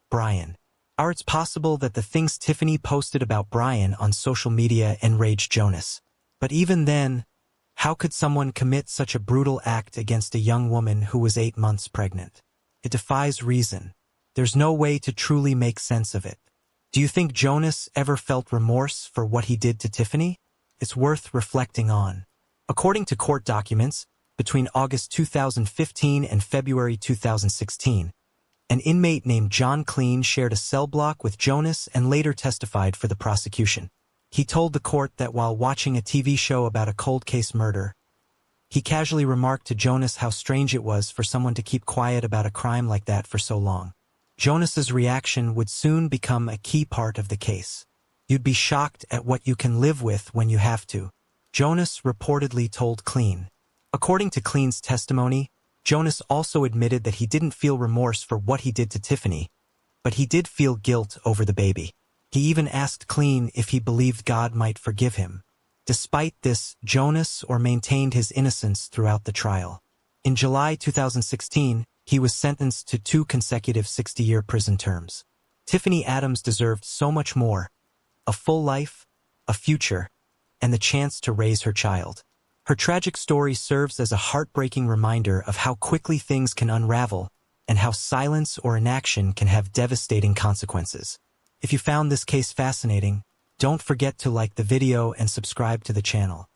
Brian. It's possible that the things Tiffany posted about Brian on social media enraged Jonas. But even then, how could someone commit such a brutal act against a young woman who was 8 months pregnant? It defies reason. There's no way to truly make sense of it. Do you think Jonas ever felt remorse for what he did to Tiffany? It's worth reflecting on. According to court documents, between August 2015 and February 2016, an inmate named John Clean shared a cell block with Jonas and later testified for the prosecution. He told the court that while watching a TV show about a cold case murder, he casually remarked to Jonas how strange it was for someone to keep quiet about a crime like that for so long. Jonas's reaction would soon become a key part of the case. You'd be shocked at what you can live with when you have to, Jonas reportedly told Clean. According to Clean's testimony, Jonas also admitted that he didn't feel remorse for what he did to Tiffany, but he did feel guilt over the baby. He even asked Clean if he believed God might forgive him. Despite this, Jonas maintained his innocence throughout the trial. In July 2016, he was sentenced to 2 consecutive 60-year prison terms. Tiffany Adams deserved so much more: a full life, a future, and the chance to raise her child. Her tragic story serves as a heartbreaking reminder of how quickly things can unravel and how silence or inaction can have devastating consequences. If you found this case fascinating, don't forget to like the video and subscribe to the channel.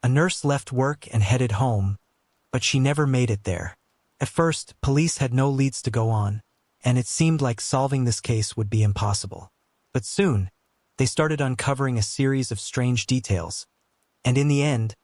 A nurse left work and headed home, but she never made it there. At first, police had no leads to go on, and it seemed like solving this case would be impossible. But soon, they started uncovering a series of strange details, and in the end,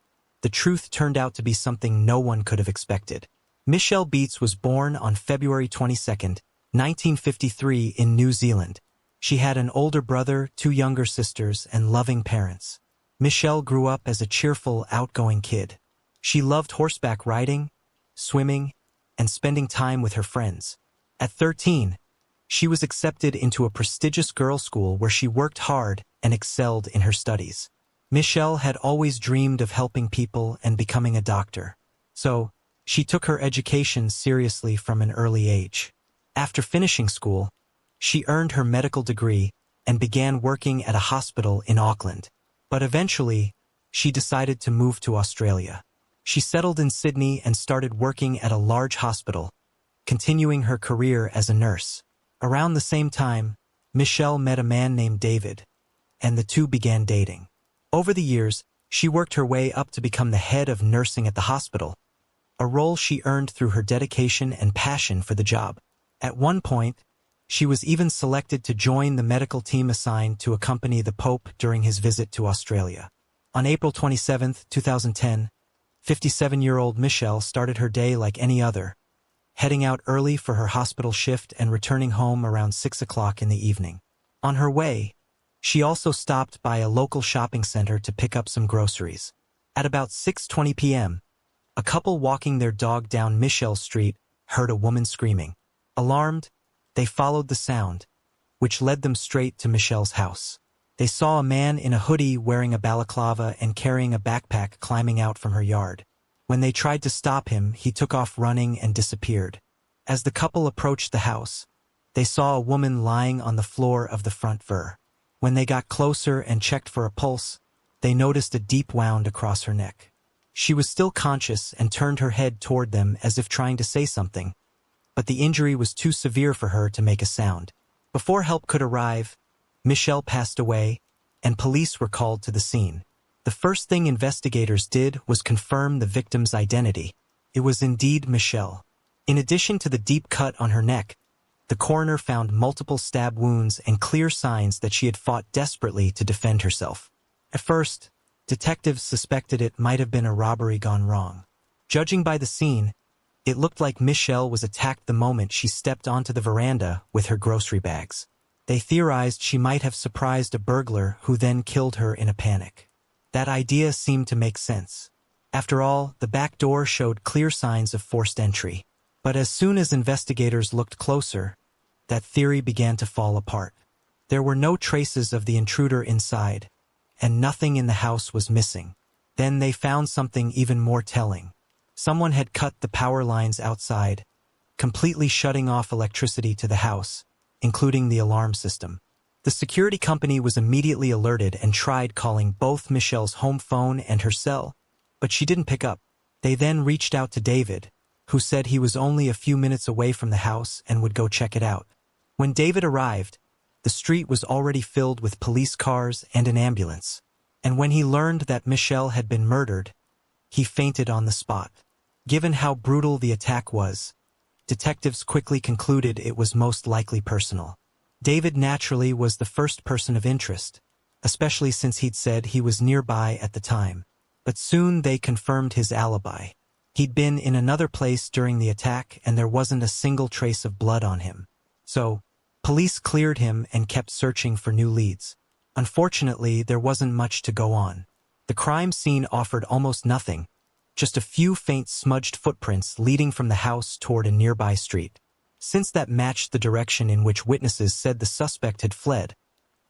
the truth turned out to be something no one could have expected. Michelle Beets was born on February 22, 1953 in New Zealand. She had an older brother, 2 younger sisters, and loving parents. Michelle grew up as a cheerful, outgoing kid. She loved horseback riding, swimming, and spending time with her friends. At 13, she was accepted into a prestigious girls' school where she worked hard and excelled in her studies. Michelle had always dreamed of helping people and becoming a doctor, so she took her education seriously from an early age. After finishing school, she earned her medical degree and began working at a hospital in Auckland. But eventually, she decided to move to Australia. She settled in Sydney and started working at a large hospital, continuing her career as a nurse. Around the same time, Michelle met a man named David, and the two began dating. Over the years, she worked her way up to become the head of nursing at the hospital, a role she earned through her dedication and passion for the job. At one point, she was even selected to join the medical team assigned to accompany the Pope during his visit to Australia. On April 27, 2010, 57-year-old Michelle started her day like any other, heading out early for her hospital shift and returning home around 6 o'clock in the evening. On her way, she also stopped by a local shopping center to pick up some groceries. At about 6:20 p.m., a couple walking their dog down Michelle Street heard a woman screaming. Alarmed, they followed the sound, which led them straight to Michelle's house. They saw a man in a hoodie wearing a balaclava and carrying a backpack climbing out from her yard. When they tried to stop him, he took off running and disappeared. As the couple approached the house, they saw a woman lying on the floor of the front fur. When they got closer and checked for a pulse, they noticed a deep wound across her neck. She was still conscious and turned her head toward them as if trying to say something, but the injury was too severe for her to make a sound. Before help could arrive, Michelle passed away, and police were called to the scene. The first thing investigators did was confirm the victim's identity. It was indeed Michelle. In addition to the deep cut on her neck, the coroner found multiple stab wounds and clear signs that she had fought desperately to defend herself. At first, detectives suspected it might have been a robbery gone wrong. Judging by the scene, it looked like Michelle was attacked the moment she stepped onto the veranda with her grocery bags. They theorized she might have surprised a burglar who then killed her in a panic. That idea seemed to make sense. After all, the back door showed clear signs of forced entry. But as soon as investigators looked closer, that theory began to fall apart. There were no traces of the intruder inside, and nothing in the house was missing. Then they found something even more telling. Someone had cut the power lines outside, completely shutting off electricity to the house, including the alarm system. The security company was immediately alerted and tried calling both Michelle's home phone and her cell, but she didn't pick up. They then reached out to David, who said he was only a few minutes away from the house and would go check it out. When David arrived, the street was already filled with police cars and an ambulance. And when he learned that Michelle had been murdered, he fainted on the spot. Given how brutal the attack was, detectives quickly concluded it was most likely personal. David naturally was the first person of interest, especially since he'd said he was nearby at the time. But soon they confirmed his alibi. He'd been in another place during the attack and there wasn't a single trace of blood on him. So, police cleared him and kept searching for new leads. Unfortunately, there wasn't much to go on. The crime scene offered almost nothing, just a few faint smudged footprints leading from the house toward a nearby street. Since that matched the direction in which witnesses said the suspect had fled,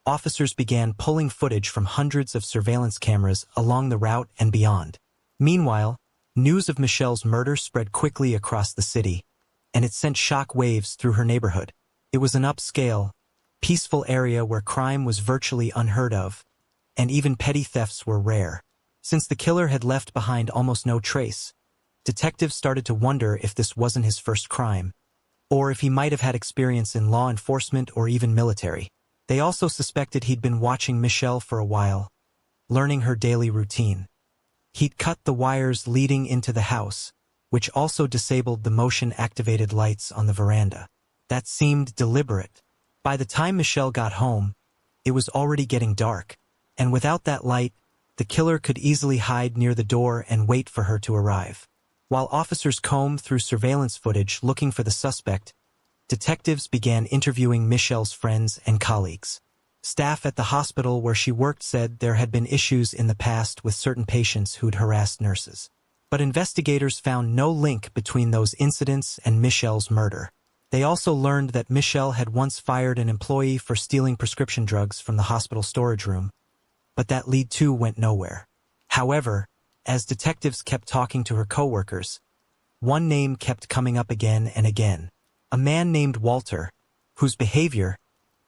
officers began pulling footage from hundreds of surveillance cameras along the route and beyond. Meanwhile, news of Michelle's murder spread quickly across the city, and it sent shock waves through her neighborhood. It was an upscale, peaceful area where crime was virtually unheard of, and even petty thefts were rare. Since the killer had left behind almost no trace, detectives started to wonder if this wasn't his first crime, or if he might have had experience in law enforcement or even military. They also suspected he'd been watching Michelle for a while, learning her daily routine. He'd cut the wires leading into the house, which also disabled the motion-activated lights on the veranda. That seemed deliberate. By the time Michelle got home, it was already getting dark, and without that light, the killer could easily hide near the door and wait for her to arrive. While officers combed through surveillance footage looking for the suspect, detectives began interviewing Michelle's friends and colleagues. Staff at the hospital where she worked said there had been issues in the past with certain patients who'd harassed nurses. But investigators found no link between those incidents and Michelle's murder. They also learned that Michelle had once fired an employee for stealing prescription drugs from the hospital storage room, but that lead too went nowhere. However, as detectives kept talking to her coworkers, one name kept coming up again and again. A man named Walter, whose behavior,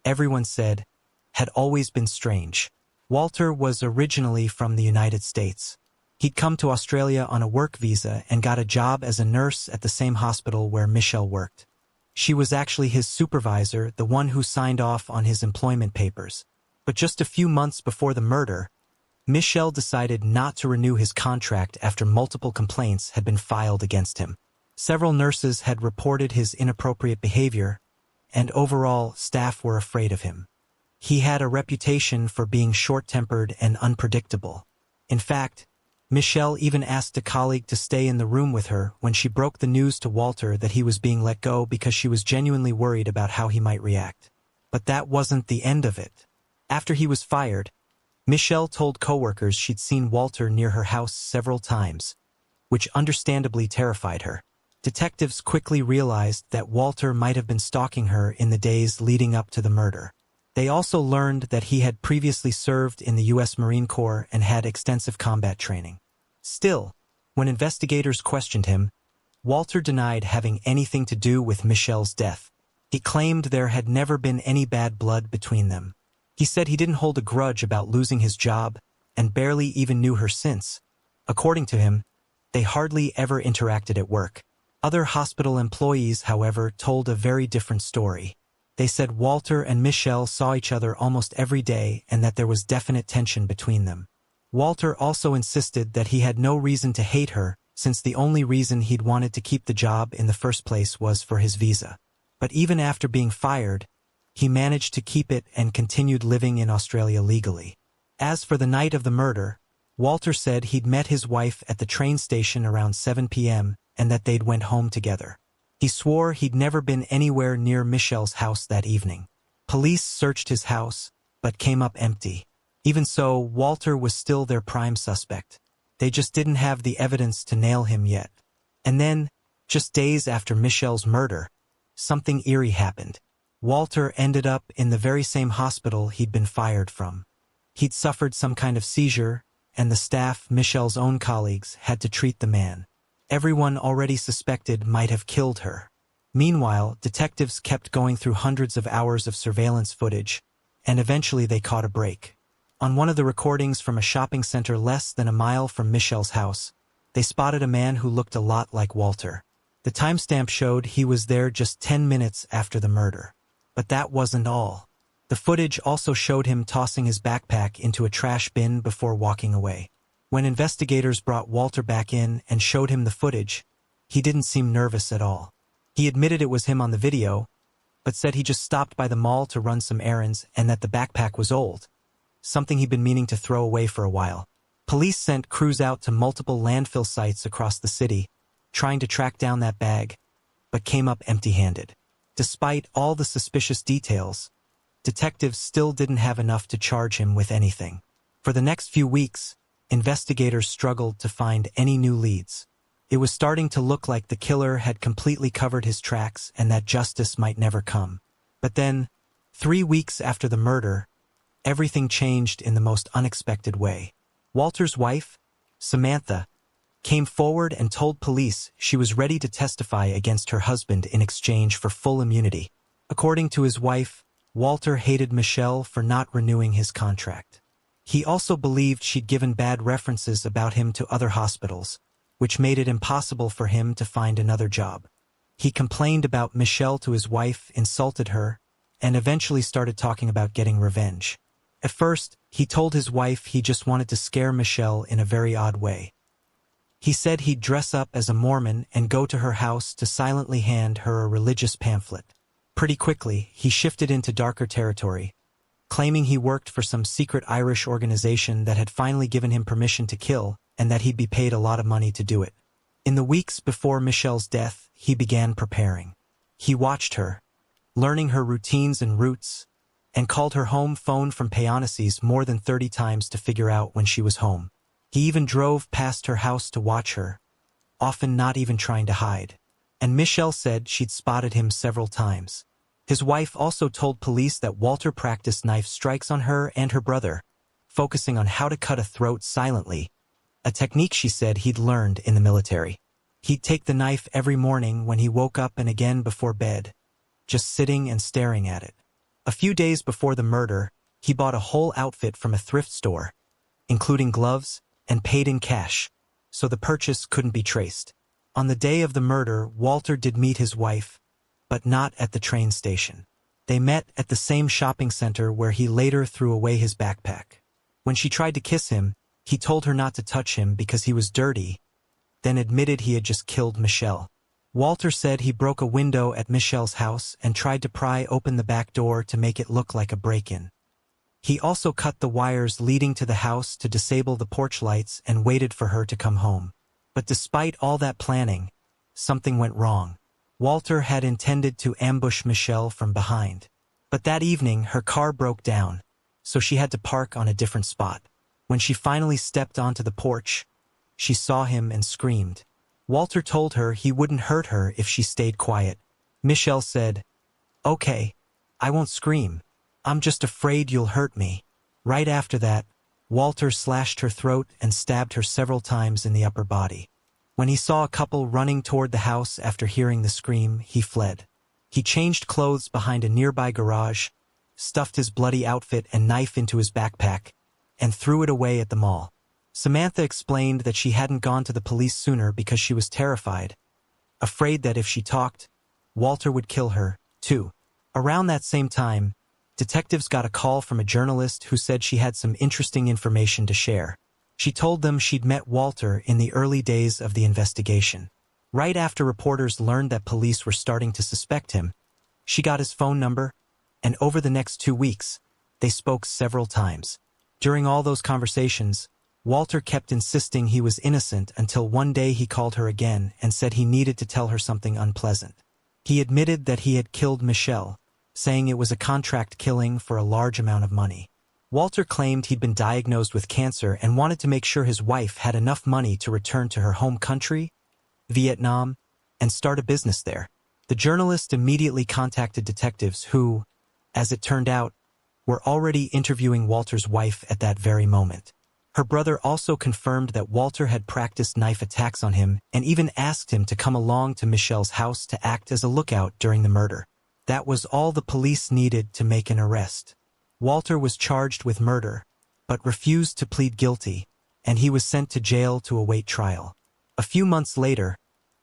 everyone said, had always been strange. Walter was originally from the United States. He'd come to Australia on a work visa and got a job as a nurse at the same hospital where Michelle worked. She was actually his supervisor, the one who signed off on his employment papers. But just a few months before the murder, Michelle decided not to renew his contract after multiple complaints had been filed against him. Several nurses had reported his inappropriate behavior, and overall, staff were afraid of him. He had a reputation for being short-tempered and unpredictable. In fact, Michelle even asked a colleague to stay in the room with her when she broke the news to Walter that he was being let go because she was genuinely worried about how he might react. But that wasn't the end of it. After he was fired, Michelle told coworkers she'd seen Walter near her house several times, which understandably terrified her. Detectives quickly realized that Walter might have been stalking her in the days leading up to the murder. They also learned that he had previously served in the U.S. Marine Corps and had extensive combat training. Still, when investigators questioned him, Walter denied having anything to do with Michelle's death. He claimed there had never been any bad blood between them. He said he didn't hold a grudge about losing his job and barely even knew her since. According to him, they hardly ever interacted at work. Other hospital employees, however, told a very different story. They said Walter and Michelle saw each other almost every day and that there was definite tension between them. Walter also insisted that he had no reason to hate her, since the only reason he'd wanted to keep the job in the first place was for his visa. But even after being fired, he managed to keep it and continued living in Australia legally. As for the night of the murder, Walter said he'd met his wife at the train station around 7 p.m. and that they'd went home together. He swore he'd never been anywhere near Michelle's house that evening. Police searched his house, but came up empty. Even so, Walter was still their prime suspect. They just didn't have the evidence to nail him yet. And then, just days after Michelle's murder, something eerie happened. Walter ended up in the very same hospital he'd been fired from. He'd suffered some kind of seizure, and the staff, Michelle's own colleagues, had to treat the man. Everyone already suspected might have killed her. Meanwhile, detectives kept going through hundreds of hours of surveillance footage, and eventually they caught a break. On one of the recordings from a shopping center less than a mile from Michelle's house, they spotted a man who looked a lot like Walter. The timestamp showed he was there just 10 minutes after the murder. But that wasn't all. The footage also showed him tossing his backpack into a trash bin before walking away. When investigators brought Walter back in and showed him the footage, he didn't seem nervous at all. He admitted it was him on the video, but said he just stopped by the mall to run some errands and that the backpack was old, something he'd been meaning to throw away for a while. Police sent crews out to multiple landfill sites across the city, trying to track down that bag, but came up empty-handed. Despite all the suspicious details, detectives still didn't have enough to charge him with anything. For the next few weeks, investigators struggled to find any new leads. It was starting to look like the killer had completely covered his tracks and that justice might never come. But then, 3 weeks after the murder, everything changed in the most unexpected way. Walter's wife, Samantha, came forward and told police she was ready to testify against her husband in exchange for full immunity. According to his wife, Walter hated Michelle for not renewing his contract. He also believed she'd given bad references about him to other hospitals, which made it impossible for him to find another job. He complained about Michelle to his wife, insulted her, and eventually started talking about getting revenge. At first, he told his wife he just wanted to scare Michelle in a very odd way. He said he'd dress up as a Mormon and go to her house to silently hand her a religious pamphlet. Pretty quickly, he shifted into darker territory, claiming he worked for some secret Irish organization that had finally given him permission to kill and that he'd be paid a lot of money to do it. In the weeks before Michelle's death, he began preparing. He watched her, learning her routines and routes, and called her home phone from Payoneses more than 30 times to figure out when she was home. He even drove past her house to watch her, often not even trying to hide. And Michelle said she'd spotted him several times. His wife also told police that Walter practiced knife strikes on her and her brother, focusing on how to cut a throat silently, a technique she said he'd learned in the military. He'd take the knife every morning when he woke up and again before bed, just sitting and staring at it. A few days before the murder, he bought a whole outfit from a thrift store, including gloves, and paid in cash, so the purchase couldn't be traced. On the day of the murder, Walter did meet his wife, but not at the train station. They met at the same shopping center where he later threw away his backpack. When she tried to kiss him, he told her not to touch him because he was dirty, then admitted he had just killed Michelle. Walter said he broke a window at Michelle's house and tried to pry open the back door to make it look like a break-in. He also cut the wires leading to the house to disable the porch lights and waited for her to come home. But despite all that planning, something went wrong. Walter had intended to ambush Michelle from behind. But that evening, her car broke down, so she had to park on a different spot. When she finally stepped onto the porch, she saw him and screamed. Walter told her he wouldn't hurt her if she stayed quiet. Michelle said, "Okay, I won't scream. I'm just afraid you'll hurt me." Right after that, Walter slashed her throat and stabbed her several times in the upper body. When he saw a couple running toward the house after hearing the scream, he fled. He changed clothes behind a nearby garage, stuffed his bloody outfit and knife into his backpack, and threw it away at the mall. Samantha explained that she hadn't gone to the police sooner because she was terrified, afraid that if she talked, Walter would kill her, too. Around that same time, detectives got a call from a journalist who said she had some interesting information to share. She told them she'd met Walter in the early days of the investigation. Right after reporters learned that police were starting to suspect him, she got his phone number, and over the next 2 weeks, they spoke several times. During all those conversations, Walter kept insisting he was innocent until one day he called her again and said he needed to tell her something unpleasant. He admitted that he had killed Michelle, saying it was a contract killing for a large amount of money. Walter claimed he'd been diagnosed with cancer and wanted to make sure his wife had enough money to return to her home country, Vietnam, and start a business there. The journalist immediately contacted detectives who, as it turned out, were already interviewing Walter's wife at that very moment. Her brother also confirmed that Walter had practiced knife attacks on him and even asked him to come along to Michelle's house to act as a lookout during the murder. That was all the police needed to make an arrest. Walter was charged with murder, but refused to plead guilty, and he was sent to jail to await trial. A few months later,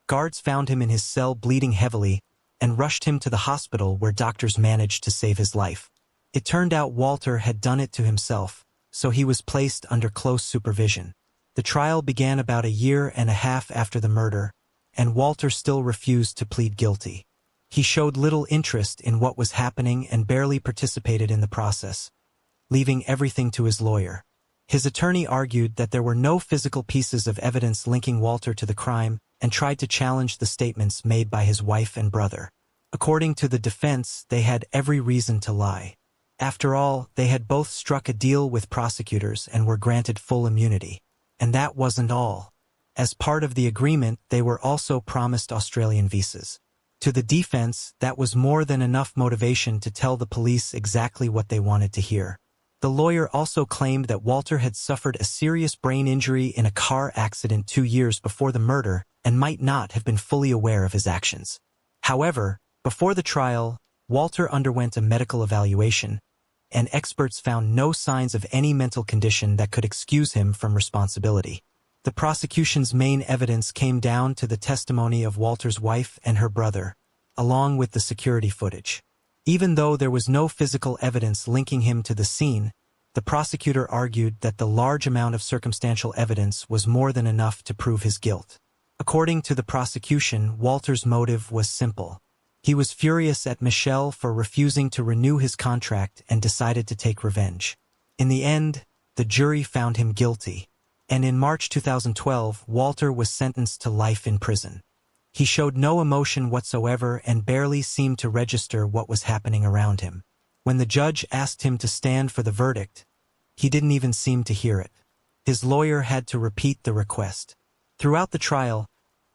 guards found him in his cell bleeding heavily and rushed him to the hospital where doctors managed to save his life. It turned out Walter had done it to himself, so he was placed under close supervision. The trial began about a year and a half after the murder, and Walter still refused to plead guilty. He showed little interest in what was happening and barely participated in the process, leaving everything to his lawyer. His attorney argued that there were no physical pieces of evidence linking Walter to the crime and tried to challenge the statements made by his wife and brother. According to the defense, they had every reason to lie. After all, they had both struck a deal with prosecutors and were granted full immunity. And that wasn't all. As part of the agreement, they were also promised Australian visas. To the defense, that was more than enough motivation to tell the police exactly what they wanted to hear. The lawyer also claimed that Walter had suffered a serious brain injury in a car accident 2 years before the murder and might not have been fully aware of his actions. However, before the trial, Walter underwent a medical evaluation, and experts found no signs of any mental condition that could excuse him from responsibility. The prosecution's main evidence came down to the testimony of Walter's wife and her brother, along with the security footage. Even though there was no physical evidence linking him to the scene, the prosecutor argued that the large amount of circumstantial evidence was more than enough to prove his guilt. According to the prosecution, Walter's motive was simple. He was furious at Michelle for refusing to renew his contract and decided to take revenge. In the end, the jury found him guilty, and in March 2012, Walter was sentenced to life in prison. He showed no emotion whatsoever and barely seemed to register what was happening around him. When the judge asked him to stand for the verdict, he didn't even seem to hear it. His lawyer had to repeat the request. Throughout the trial,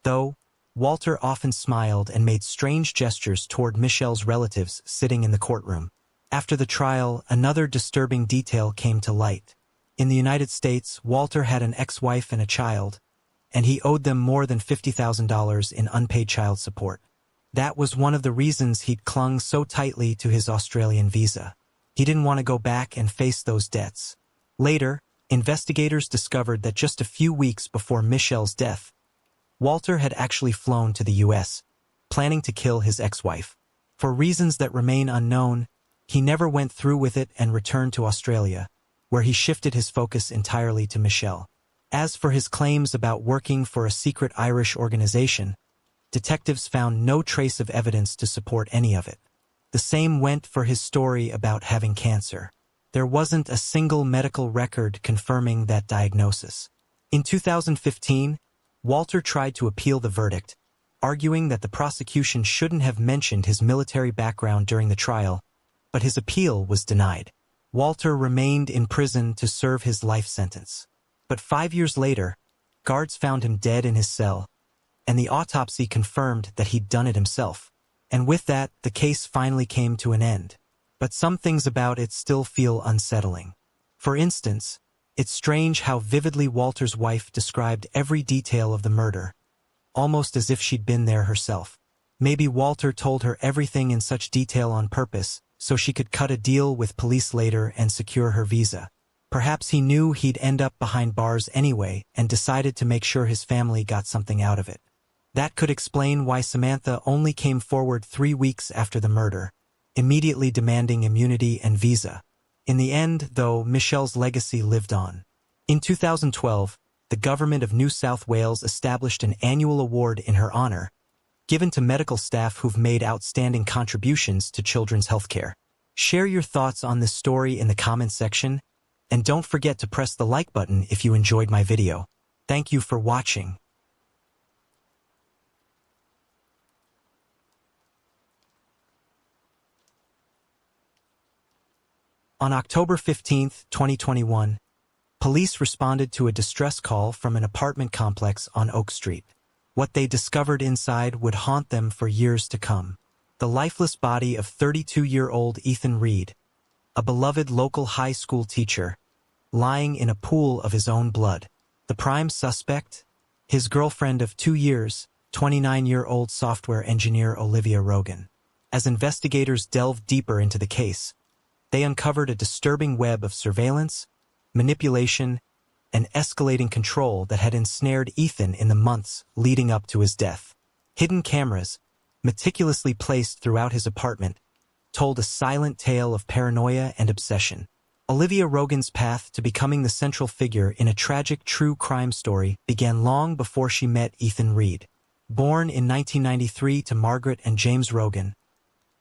though, Walter often smiled and made strange gestures toward Michelle's relatives sitting in the courtroom. After the trial, another disturbing detail came to light. In the United States, Walter had an ex-wife and a child, and he owed them more than $50,000 in unpaid child support. That was one of the reasons he'd clung so tightly to his Australian visa. He didn't want to go back and face those debts. Later, investigators discovered that just a few weeks before Michelle's death, Walter had actually flown to the U.S., planning to kill his ex-wife. For reasons that remain unknown, he never went through with it and returned to Australia, where he shifted his focus entirely to Michelle. As for his claims about working for a secret Irish organization, detectives found no trace of evidence to support any of it. The same went for his story about having cancer. There wasn't a single medical record confirming that diagnosis. In 2015, Walter tried to appeal the verdict, arguing that the prosecution shouldn't have mentioned his military background during the trial, but his appeal was denied. Walter remained in prison to serve his life sentence. But 5 years later, guards found him dead in his cell, and the autopsy confirmed that he'd done it himself. And with that, the case finally came to an end. But some things about it still feel unsettling. For instance, it's strange how vividly Walter's wife described every detail of the murder, almost as if she'd been there herself. Maybe Walter told her everything in such detail on purpose, so she could cut a deal with police later and secure her visa. Perhaps he knew he'd end up behind bars anyway and decided to make sure his family got something out of it. That could explain why Samantha only came forward 3 weeks after the murder, immediately demanding immunity and visa. In the end, though, Michelle's legacy lived on. In 2012, the government of New South Wales established an annual award in her honor, given to medical staff who've made outstanding contributions to children's healthcare. Share your thoughts on this story in the comments section, and don't forget to press the like button if you enjoyed my video. Thank you for watching. On October 15, 2021, police responded to a distress call from an apartment complex on Oak Street. What they discovered inside would haunt them for years to come. The lifeless body of 32-year-old Ethan Reed, a beloved local high school teacher, lying in a pool of his own blood. The prime suspect? His girlfriend of 2 years, 29-year-old software engineer Olivia Rogan. As investigators delved deeper into the case, they uncovered a disturbing web of surveillance, manipulation, and escalating control that had ensnared Ethan in the months leading up to his death. Hidden cameras, meticulously placed throughout his apartment, told a silent tale of paranoia and obsession. Olivia Rogan's path to becoming the central figure in a tragic true crime story began long before she met Ethan Reed. Born in 1993 to Margaret and James Rogan,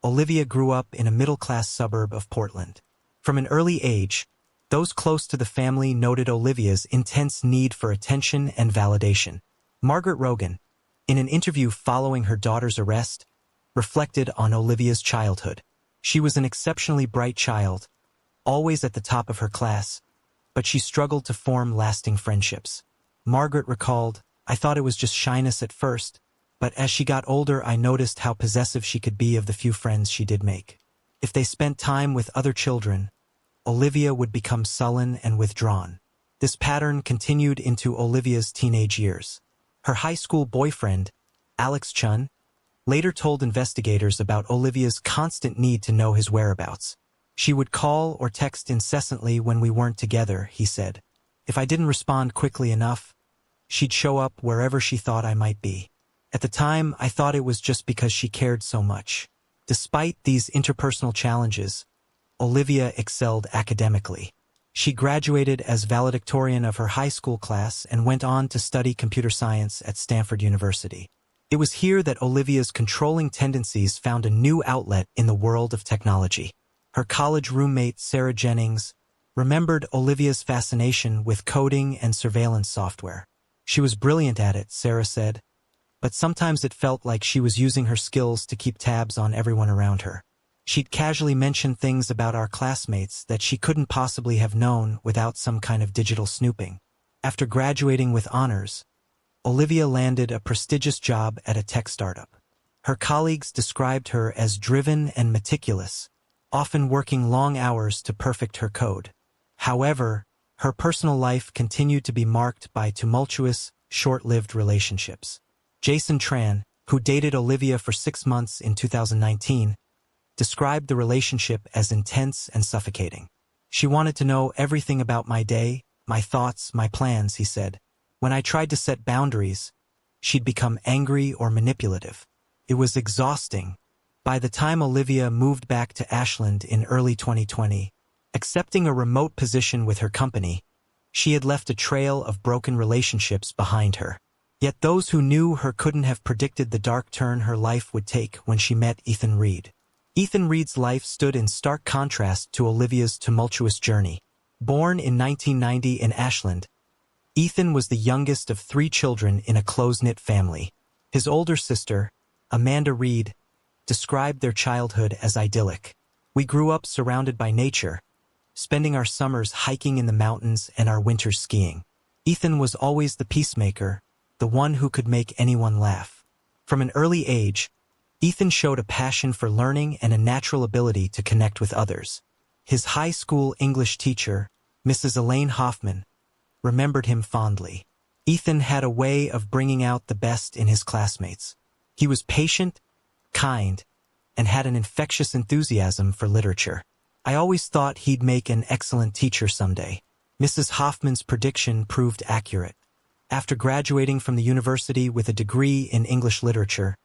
Olivia grew up in a middle-class suburb of Portland. From an early age, those close to the family noted Olivia's intense need for attention and validation. Margaret Rogan, in an interview following her daughter's arrest, reflected on Olivia's childhood. She was an exceptionally bright child, always at the top of her class, but she struggled to form lasting friendships. Margaret recalled, "I thought it was just shyness at first, but as she got older I noticed how possessive she could be of the few friends she did make. If they spent time with other children, Olivia would become sullen and withdrawn." This pattern continued into Olivia's teenage years. Her high school boyfriend, Alex Chun, later told investigators about Olivia's constant need to know his whereabouts. "She would call or text incessantly when we weren't together," he said. "If I didn't respond quickly enough, she'd show up wherever she thought I might be. At the time, I thought it was just because she cared so much." Despite these interpersonal challenges, Olivia excelled academically. She graduated as valedictorian of her high school class and went on to study computer science at Stanford University. It was here that Olivia's controlling tendencies found a new outlet in the world of technology. Her college roommate, Sarah Jennings, remembered Olivia's fascination with coding and surveillance software. "She was brilliant at it," Sarah said, "but sometimes it felt like she was using her skills to keep tabs on everyone around her. She'd casually mention things about our classmates that she couldn't possibly have known without some kind of digital snooping." After graduating with honors, Olivia landed a prestigious job at a tech startup. Her colleagues described her as driven and meticulous, often working long hours to perfect her code. However, her personal life continued to be marked by tumultuous, short-lived relationships. Jason Tran, who dated Olivia for 6 months in 2019, described the relationship as intense and suffocating. "She wanted to know everything about my day, my thoughts, my plans," he said. "When I tried to set boundaries, she'd become angry or manipulative. It was exhausting." By the time Olivia moved back to Ashland in early 2020, accepting a remote position with her company, she had left a trail of broken relationships behind her. Yet those who knew her couldn't have predicted the dark turn her life would take when she met Ethan Reed. Ethan Reed's life stood in stark contrast to Olivia's tumultuous journey. Born in 1990 in Ashland, Ethan was the youngest of 3 children in a close-knit family. His older sister, Amanda Reed, described their childhood as idyllic. "We grew up surrounded by nature, spending our summers hiking in the mountains and our winters skiing. Ethan was always the peacemaker, the one who could make anyone laugh." From an early age, Ethan showed a passion for learning and a natural ability to connect with others. His high school English teacher, Mrs. Elaine Hoffman, remembered him fondly. Ethan had a way of bringing out the best in his classmates. He was patient, kind, and had an infectious enthusiasm for literature. "I always thought he'd make an excellent teacher someday." Mrs. Hoffman's prediction proved accurate. After graduating from the university with a degree in English literature,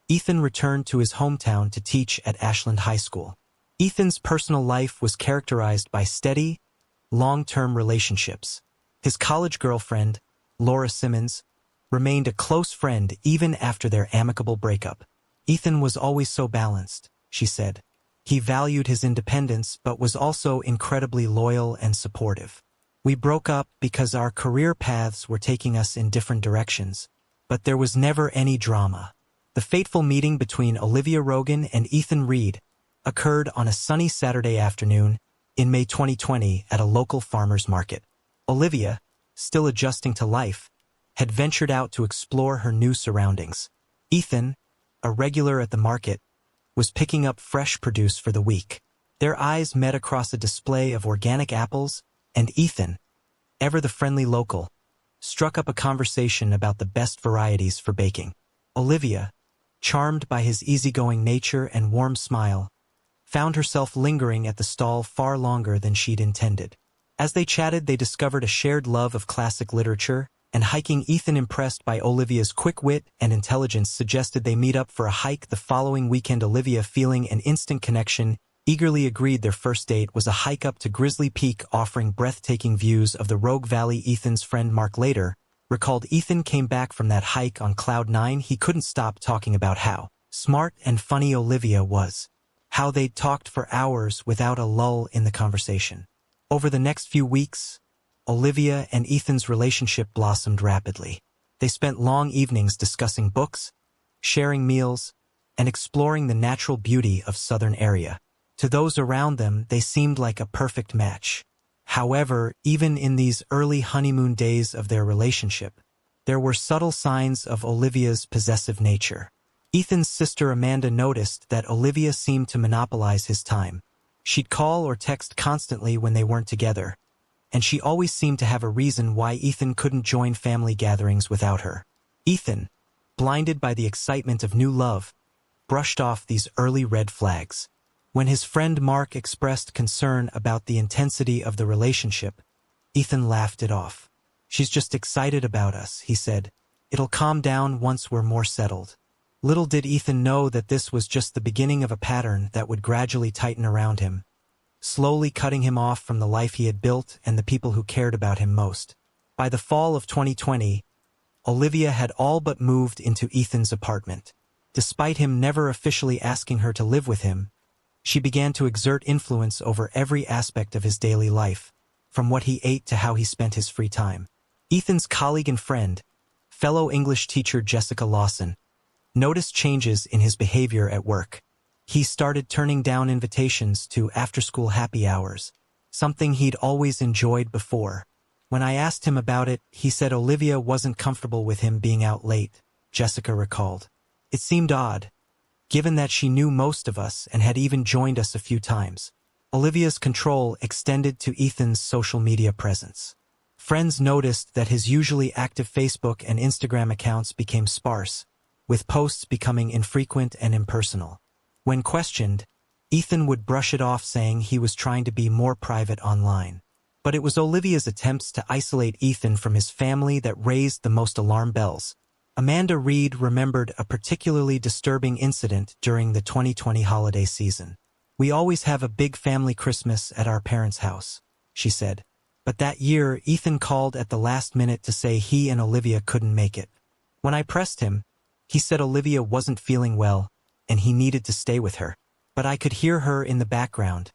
Ethan returned to his hometown to teach at Ashland High School. Ethan's personal life was characterized by steady, long-term relationships. His college girlfriend, Laura Simmons, remained a close friend even after their amicable breakup. "Ethan was always so balanced," she said. "He valued his independence but was also incredibly loyal and supportive. We broke up because our career paths were taking us in different directions, but there was never any drama." The fateful meeting between Olivia Rogan and Ethan Reed occurred on a sunny Saturday afternoon in May 2020 at a local farmer's market. Olivia, still adjusting to life, had ventured out to explore her new surroundings. Ethan, a regular at the market, was picking up fresh produce for the week. Their eyes met across a display of organic apples, and Ethan, ever the friendly local, struck up a conversation about the best varieties for baking. Olivia, charmed by his easygoing nature and warm smile, found herself lingering at the stall far longer than she'd intended. As they chatted, they discovered a shared love of classic literature, and hiking. Ethan, impressed by Olivia's quick wit and intelligence, suggested they meet up for a hike the following weekend. Olivia, feeling an instant connection, eagerly agreed. Their first date was a hike up to Grizzly Peak, offering breathtaking views of the Rogue Valley. Ethan's friend Mark later recalled Ethan came back from that hike on cloud nine. He couldn't stop talking about how smart and funny Olivia was, how they'd talked for hours without a lull in the conversation. Over the next few weeks, Olivia and Ethan's relationship blossomed rapidly. They spent long evenings discussing books, sharing meals, and exploring the natural beauty of southern area. To those around them, they seemed like a perfect match. However, even in these early honeymoon days of their relationship, there were subtle signs of Olivia's possessive nature. Ethan's sister Amanda noticed that Olivia seemed to monopolize his time. She'd call or text constantly when they weren't together, and she always seemed to have a reason why Ethan couldn't join family gatherings without her. Ethan, blinded by the excitement of new love, brushed off these early red flags. When his friend Mark expressed concern about the intensity of the relationship, Ethan laughed it off. "She's just excited about us," he said. "It'll calm down once we're more settled." Little did Ethan know that this was just the beginning of a pattern that would gradually tighten around him, slowly cutting him off from the life he had built and the people who cared about him most. By the fall of 2020, Olivia had all but moved into Ethan's apartment. Despite him never officially asking her to live with him, she began to exert influence over every aspect of his daily life, from what he ate to how he spent his free time. Ethan's colleague and friend, fellow English teacher Jessica Lawson, noticed changes in his behavior at work. He started turning down invitations to after-school happy hours, something he'd always enjoyed before. When I asked him about it, he said Olivia wasn't comfortable with him being out late, Jessica recalled. It seemed odd, given that she knew most of us and had even joined us a few times. Olivia's control extended to Ethan's social media presence. Friends noticed that his usually active Facebook and Instagram accounts became sparse, with posts becoming infrequent and impersonal. When questioned, Ethan would brush it off, saying he was trying to be more private online. But it was Olivia's attempts to isolate Ethan from his family that raised the most alarm bells. Amanda Reed remembered a particularly disturbing incident during the 2020 holiday season. "We always have a big family Christmas at our parents' house," she said. But that year, Ethan called at the last minute to say he and Olivia couldn't make it. When I pressed him, he said Olivia wasn't feeling well and he needed to stay with her. But I could hear her in the background,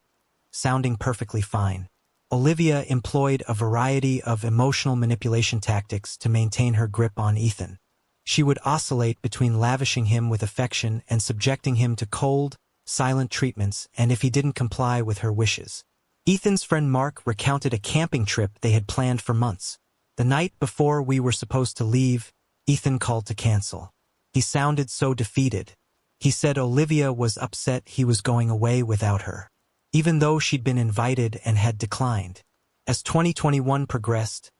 sounding perfectly fine. Olivia employed a variety of emotional manipulation tactics to maintain her grip on Ethan. She would oscillate between lavishing him with affection and subjecting him to cold, silent treatments, and if he didn't comply with her wishes. Ethan's friend Mark recounted a camping trip they had planned for months. "The night before we were supposed to leave, Ethan called to cancel. He sounded so defeated. He said Olivia was upset he was going away without her, even though she'd been invited and had declined." As 2021 progressed,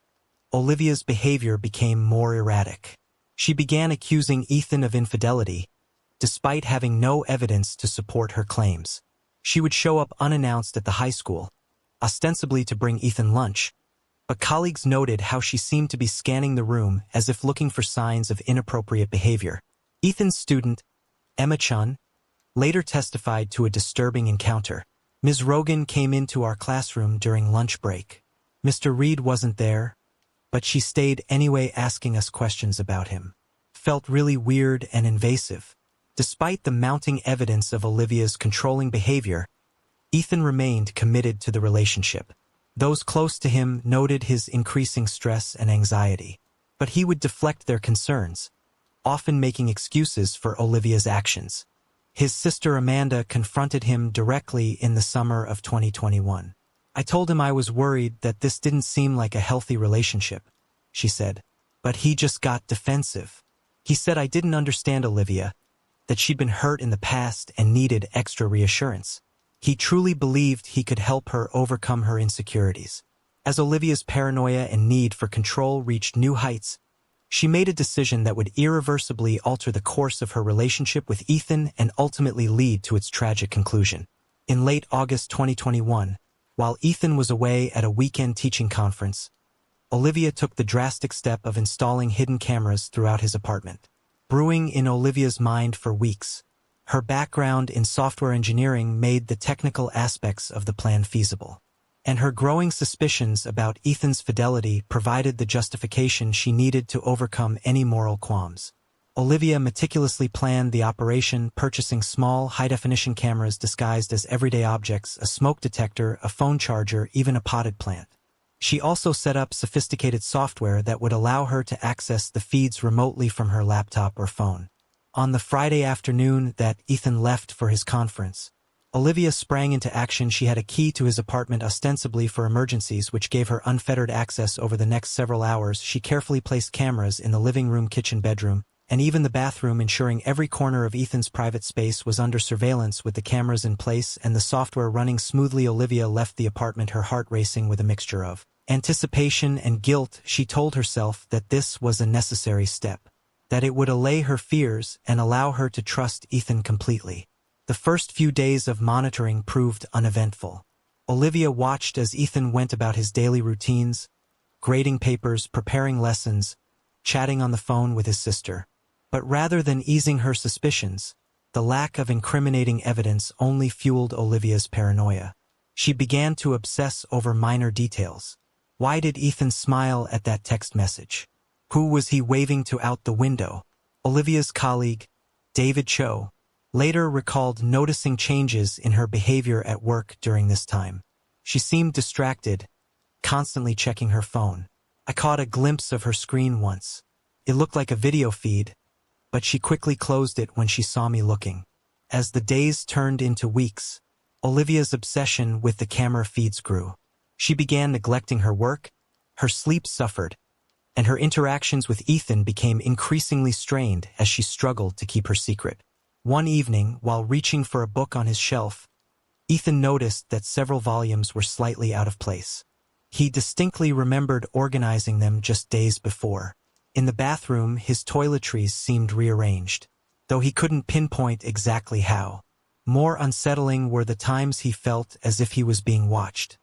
Olivia's behavior became more erratic. She began accusing Ethan of infidelity, despite having no evidence to support her claims. She would show up unannounced at the high school, ostensibly to bring Ethan lunch, but colleagues noted how she seemed to be scanning the room as if looking for signs of inappropriate behavior. Ethan's student, Emma Chun, later testified to a disturbing encounter. "Ms. Rogan came into our classroom during lunch break. Mr. Reed wasn't there, but she stayed anyway, asking us questions about him. Felt really weird and invasive." Despite the mounting evidence of Olivia's controlling behavior, Ethan remained committed to the relationship. Those close to him noted his increasing stress and anxiety, but he would deflect their concerns, often making excuses for Olivia's actions. His sister Amanda confronted him directly in the summer of 2021. "I told him I was worried that this didn't seem like a healthy relationship," she said. "But he just got defensive. He said I didn't understand Olivia, that she'd been hurt in the past and needed extra reassurance. He truly believed he could help her overcome her insecurities." As Olivia's paranoia and need for control reached new heights, she made a decision that would irreversibly alter the course of her relationship with Ethan and ultimately lead to its tragic conclusion. In late August 2021, While Ethan was away at a weekend teaching conference, Olivia took the drastic step of installing hidden cameras throughout his apartment. Brewing in Olivia's mind for weeks, her background in software engineering made the technical aspects of the plan feasible. And her growing suspicions about Ethan's fidelity provided the justification she needed to overcome any moral qualms. Olivia meticulously planned the operation, purchasing small, high-definition cameras disguised as everyday objects, a smoke detector, a phone charger, even a potted plant. She also set up sophisticated software that would allow her to access the feeds remotely from her laptop or phone. On the Friday afternoon that Ethan left for his conference, Olivia sprang into action. She had a key to his apartment ostensibly for emergencies, which gave her unfettered access over the next several hours. She carefully placed cameras in the living room, kitchen, bedroom, and even the bathroom, ensuring every corner of Ethan's private space was under surveillance. With the cameras in place and the software running smoothly, Olivia left the apartment, her heart racing with a mixture of anticipation and guilt. She told herself that this was a necessary step, that it would allay her fears and allow her to trust Ethan completely. The first few days of monitoring proved uneventful. Olivia watched as Ethan went about his daily routines, grading papers, preparing lessons, chatting on the phone with his sister. But rather than easing her suspicions, the lack of incriminating evidence only fueled Olivia's paranoia. She began to obsess over minor details. Why did Ethan smile at that text message? Who was he waving to out the window? Olivia's colleague, David Cho, later recalled noticing changes in her behavior at work during this time. She seemed distracted, constantly checking her phone. I caught a glimpse of her screen once. It looked like a video feed, but she quickly closed it when she saw me looking. As the days turned into weeks, Olivia's obsession with the camera feeds grew. She began neglecting her work, her sleep suffered, and her interactions with Ethan became increasingly strained as she struggled to keep her secret. One evening, while reaching for a book on his shelf, Ethan noticed that several volumes were slightly out of place. He distinctly remembered organizing them just days before. In the bathroom, his toiletries seemed rearranged, though he couldn't pinpoint exactly how. More unsettling were the times he felt as if he was being watched.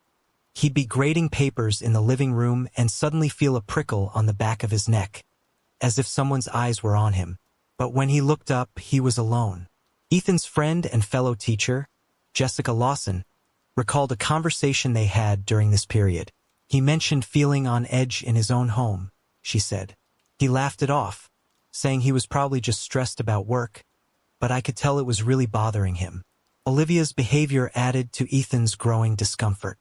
He'd be grading papers in the living room and suddenly feel a prickle on the back of his neck, as if someone's eyes were on him. But when he looked up, he was alone. Ethan's friend and fellow teacher, Jessica Lawson, recalled a conversation they had during this period. He mentioned feeling on edge in his own home, she said. He laughed it off, saying he was probably just stressed about work, but I could tell it was really bothering him. Olivia's behavior added to Ethan's growing discomfort.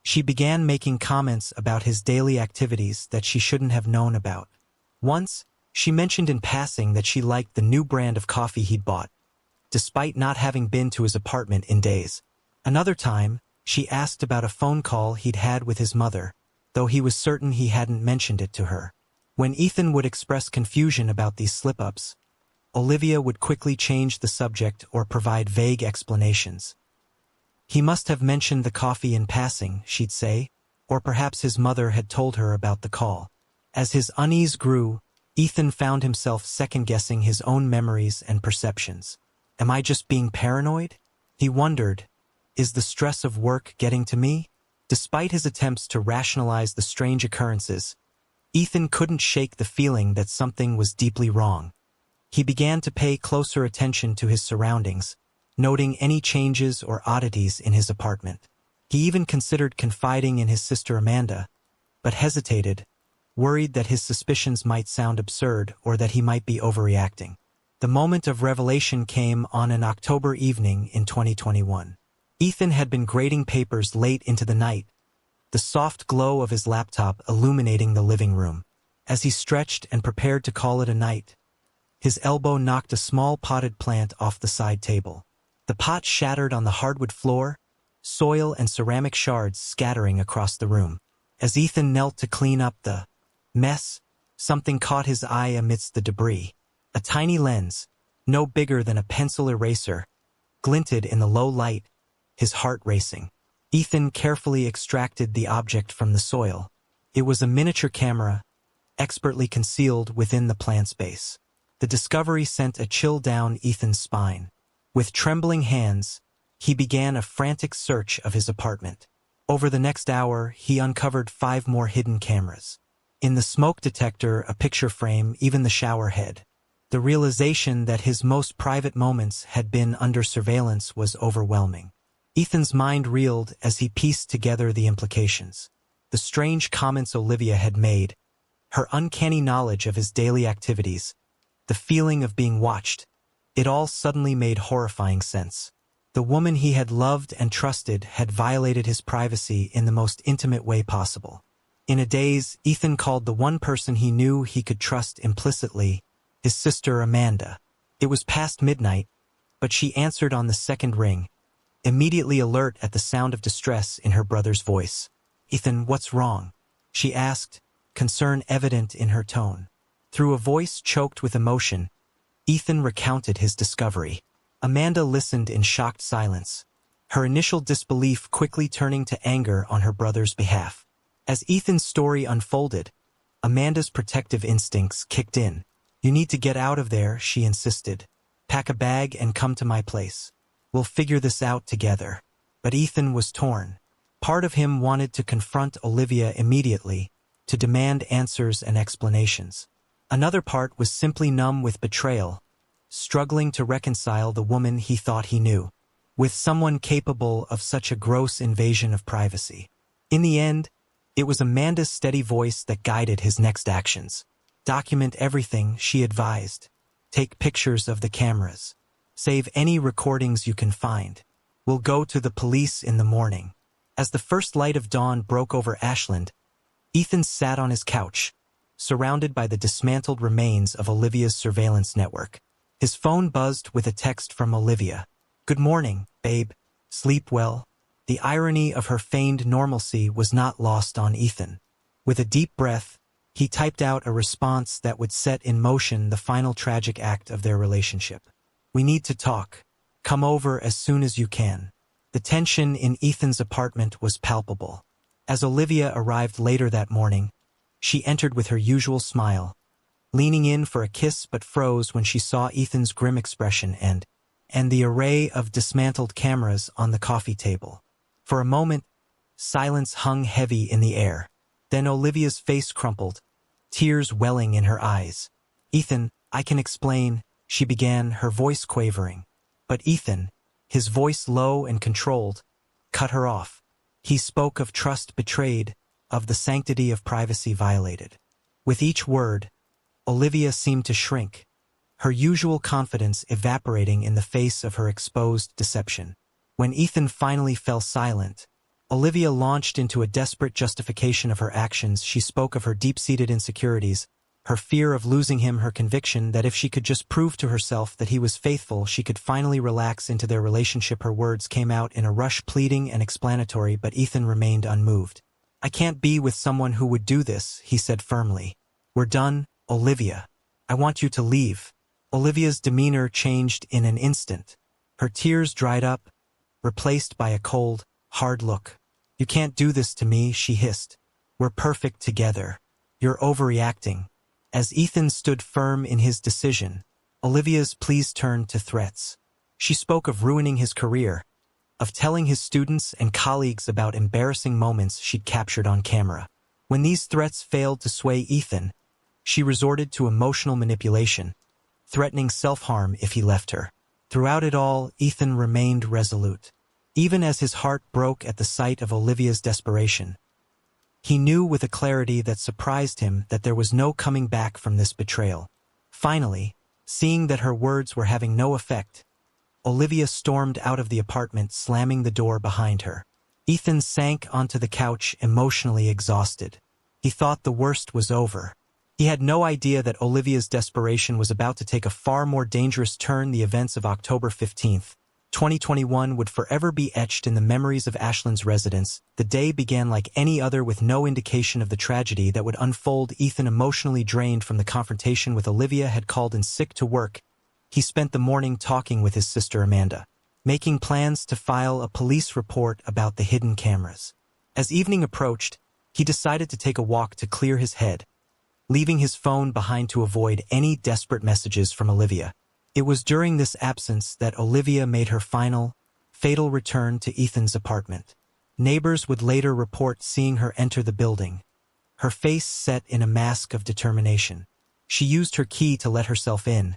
She began making comments about his daily activities that she shouldn't have known about. Once, she mentioned in passing that she liked the new brand of coffee he'd bought, despite not having been to his apartment in days. Another time, she asked about a phone call he'd had with his mother, though he was certain he hadn't mentioned it to her. When Ethan would express confusion about these slip-ups, Olivia would quickly change the subject or provide vague explanations. He must have mentioned the coffee in passing, she'd say, or perhaps his mother had told her about the call. As his unease grew, Ethan found himself second-guessing his own memories and perceptions. Am I just being paranoid? He wondered, is the stress of work getting to me? Despite his attempts to rationalize the strange occurrences, Ethan couldn't shake the feeling that something was deeply wrong. He began to pay closer attention to his surroundings, noting any changes or oddities in his apartment. He even considered confiding in his sister Amanda, but hesitated, worried that his suspicions might sound absurd or that he might be overreacting. The moment of revelation came on an October evening in 2021. Ethan had been grading papers late into the night, the soft glow of his laptop illuminating the living room. As he stretched and prepared to call it a night, his elbow knocked a small potted plant off the side table. The pot shattered on the hardwood floor, soil and ceramic shards scattering across the room. As Ethan knelt to clean up the mess, something caught his eye amidst the debris. A tiny lens, no bigger than a pencil eraser, glinted in the low light, his heart racing. Ethan carefully extracted the object from the soil. It was a miniature camera, expertly concealed within the plant's base. The discovery sent a chill down Ethan's spine. With trembling hands, he began a frantic search of his apartment. Over the next hour, he uncovered 5 more hidden cameras. In the smoke detector, a picture frame, even the shower head. The realization that his most private moments had been under surveillance was overwhelming. Ethan's mind reeled as he pieced together the implications. The strange comments Olivia had made, her uncanny knowledge of his daily activities, the feeling of being watched. It all suddenly made horrifying sense. The woman he had loved and trusted had violated his privacy in the most intimate way possible. In a daze, Ethan called the one person he knew he could trust implicitly, his sister Amanda. It was past midnight, but she answered on the second ring, immediately alert at the sound of distress in her brother's voice. "Ethan, what's wrong?" she asked, concern evident in her tone. Through a voice choked with emotion, Ethan recounted his discovery. Amanda listened in shocked silence, her initial disbelief quickly turning to anger on her brother's behalf. As Ethan's story unfolded, Amanda's protective instincts kicked in. "You need to get out of there," she insisted. "Pack a bag and come to my place. We'll figure this out together." But Ethan was torn. Part of him wanted to confront Olivia immediately, to demand answers and explanations. Another part was simply numb with betrayal, struggling to reconcile the woman he thought he knew with someone capable of such a gross invasion of privacy. In the end, it was Amanda's steady voice that guided his next actions. "Document everything," she advised. "Take pictures of the cameras. Save any recordings you can find. We'll go to the police in the morning." As the first light of dawn broke over Ashland, Ethan sat on his couch, surrounded by the dismantled remains of Olivia's surveillance network. His phone buzzed with a text from Olivia. "Good morning, babe. Sleep well?" The irony of her feigned normalcy was not lost on Ethan. With a deep breath, he typed out a response that would set in motion the final tragic act of their relationship. "We need to talk. Come over as soon as you can." The tension in Ethan's apartment was palpable. As Olivia arrived later that morning, she entered with her usual smile, leaning in for a kiss but froze when she saw Ethan's grim expression and the array of dismantled cameras on the coffee table. For a moment, silence hung heavy in the air. Then Olivia's face crumpled, tears welling in her eyes. "Ethan, I can explain," she began, her voice quavering. But Ethan, his voice low and controlled, cut her off. He spoke of trust betrayed, of the sanctity of privacy violated. With each word, Olivia seemed to shrink, her usual confidence evaporating in the face of her exposed deception. When Ethan finally fell silent, Olivia launched into a desperate justification of her actions. She spoke of her deep-seated insecurities, her fear of losing him, her conviction that if she could just prove to herself that he was faithful, she could finally relax into their relationship. Her words came out in a rush, pleading and explanatory, but Ethan remained unmoved. "I can't be with someone who would do this," he said firmly. "We're done, Olivia. I want you to leave." Olivia's demeanor changed in an instant. Her tears dried up, replaced by a cold, hard look. "You can't do this to me," she hissed. "We're perfect together. You're overreacting." As Ethan stood firm in his decision, Olivia's pleas turned to threats. She spoke of ruining his career, of telling his students and colleagues about embarrassing moments she'd captured on camera. When these threats failed to sway Ethan, she resorted to emotional manipulation, threatening self-harm if he left her. Throughout it all, Ethan remained resolute. Even as his heart broke at the sight of Olivia's desperation, he knew with a clarity that surprised him that there was no coming back from this betrayal. Finally, seeing that her words were having no effect, Olivia stormed out of the apartment, slamming the door behind her. Ethan sank onto the couch, emotionally exhausted. He thought the worst was over. He had no idea that Olivia's desperation was about to take a far more dangerous turn. The events of October 15th, 2021 would forever be etched in the memories of Ashland's residents. The day began like any other, with no indication of the tragedy that would unfold. Ethan, emotionally drained from the confrontation with Olivia, had called in sick to work. He spent the morning talking with his sister Amanda, making plans to file a police report about the hidden cameras. As evening approached, he decided to take a walk to clear his head, leaving his phone behind to avoid any desperate messages from Olivia. It was during this absence that Olivia made her final, fatal return to Ethan's apartment. Neighbors would later report seeing her enter the building, her face set in a mask of determination. She used her key to let herself in,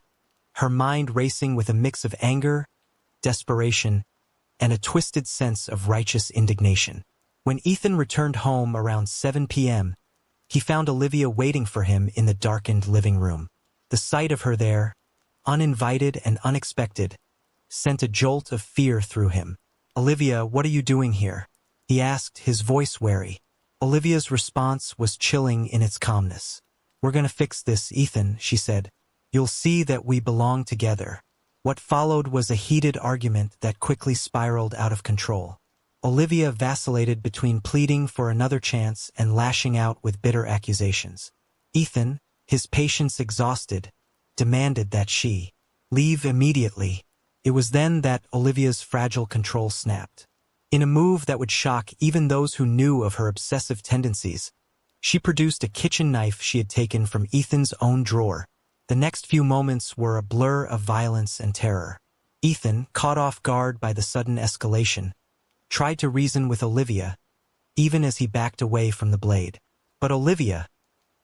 her mind racing with a mix of anger, desperation, and a twisted sense of righteous indignation. When Ethan returned home around 7 p.m., he found Olivia waiting for him in the darkened living room. The sight of her there, uninvited and unexpected, sent a jolt of fear through him. "Olivia, what are you doing here?" he asked, his voice wary. Olivia's response was chilling in its calmness. "We're gonna fix this, Ethan," she said. "You'll see that we belong together." What followed was a heated argument that quickly spiraled out of control. Olivia vacillated between pleading for another chance and lashing out with bitter accusations. Ethan, his patience exhausted, demanded that she leave immediately. It was then that Olivia's fragile control snapped. In a move that would shock even those who knew of her obsessive tendencies, she produced a kitchen knife she had taken from Ethan's own drawer. The next few moments were a blur of violence and terror. Ethan, caught off guard by the sudden escalation, tried to reason with Olivia, even as he backed away from the blade. But Olivia,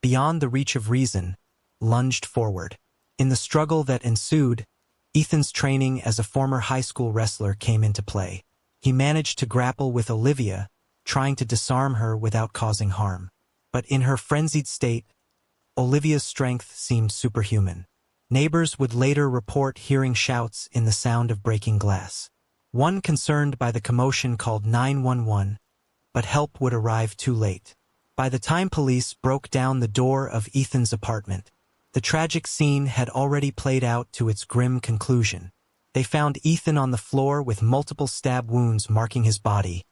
beyond the reach of reason, lunged forward. In the struggle that ensued, Ethan's training as a former high school wrestler came into play. He managed to grapple with Olivia, trying to disarm her without causing harm. But in her frenzied state, Olivia's strength seemed superhuman. Neighbors would later report hearing shouts in the sound of breaking glass. One concerned by the commotion called 911, but help would arrive too late. By the time police broke down the door of Ethan's apartment, the tragic scene had already played out to its grim conclusion. They found Ethan on the floor with multiple stab wounds marking his body,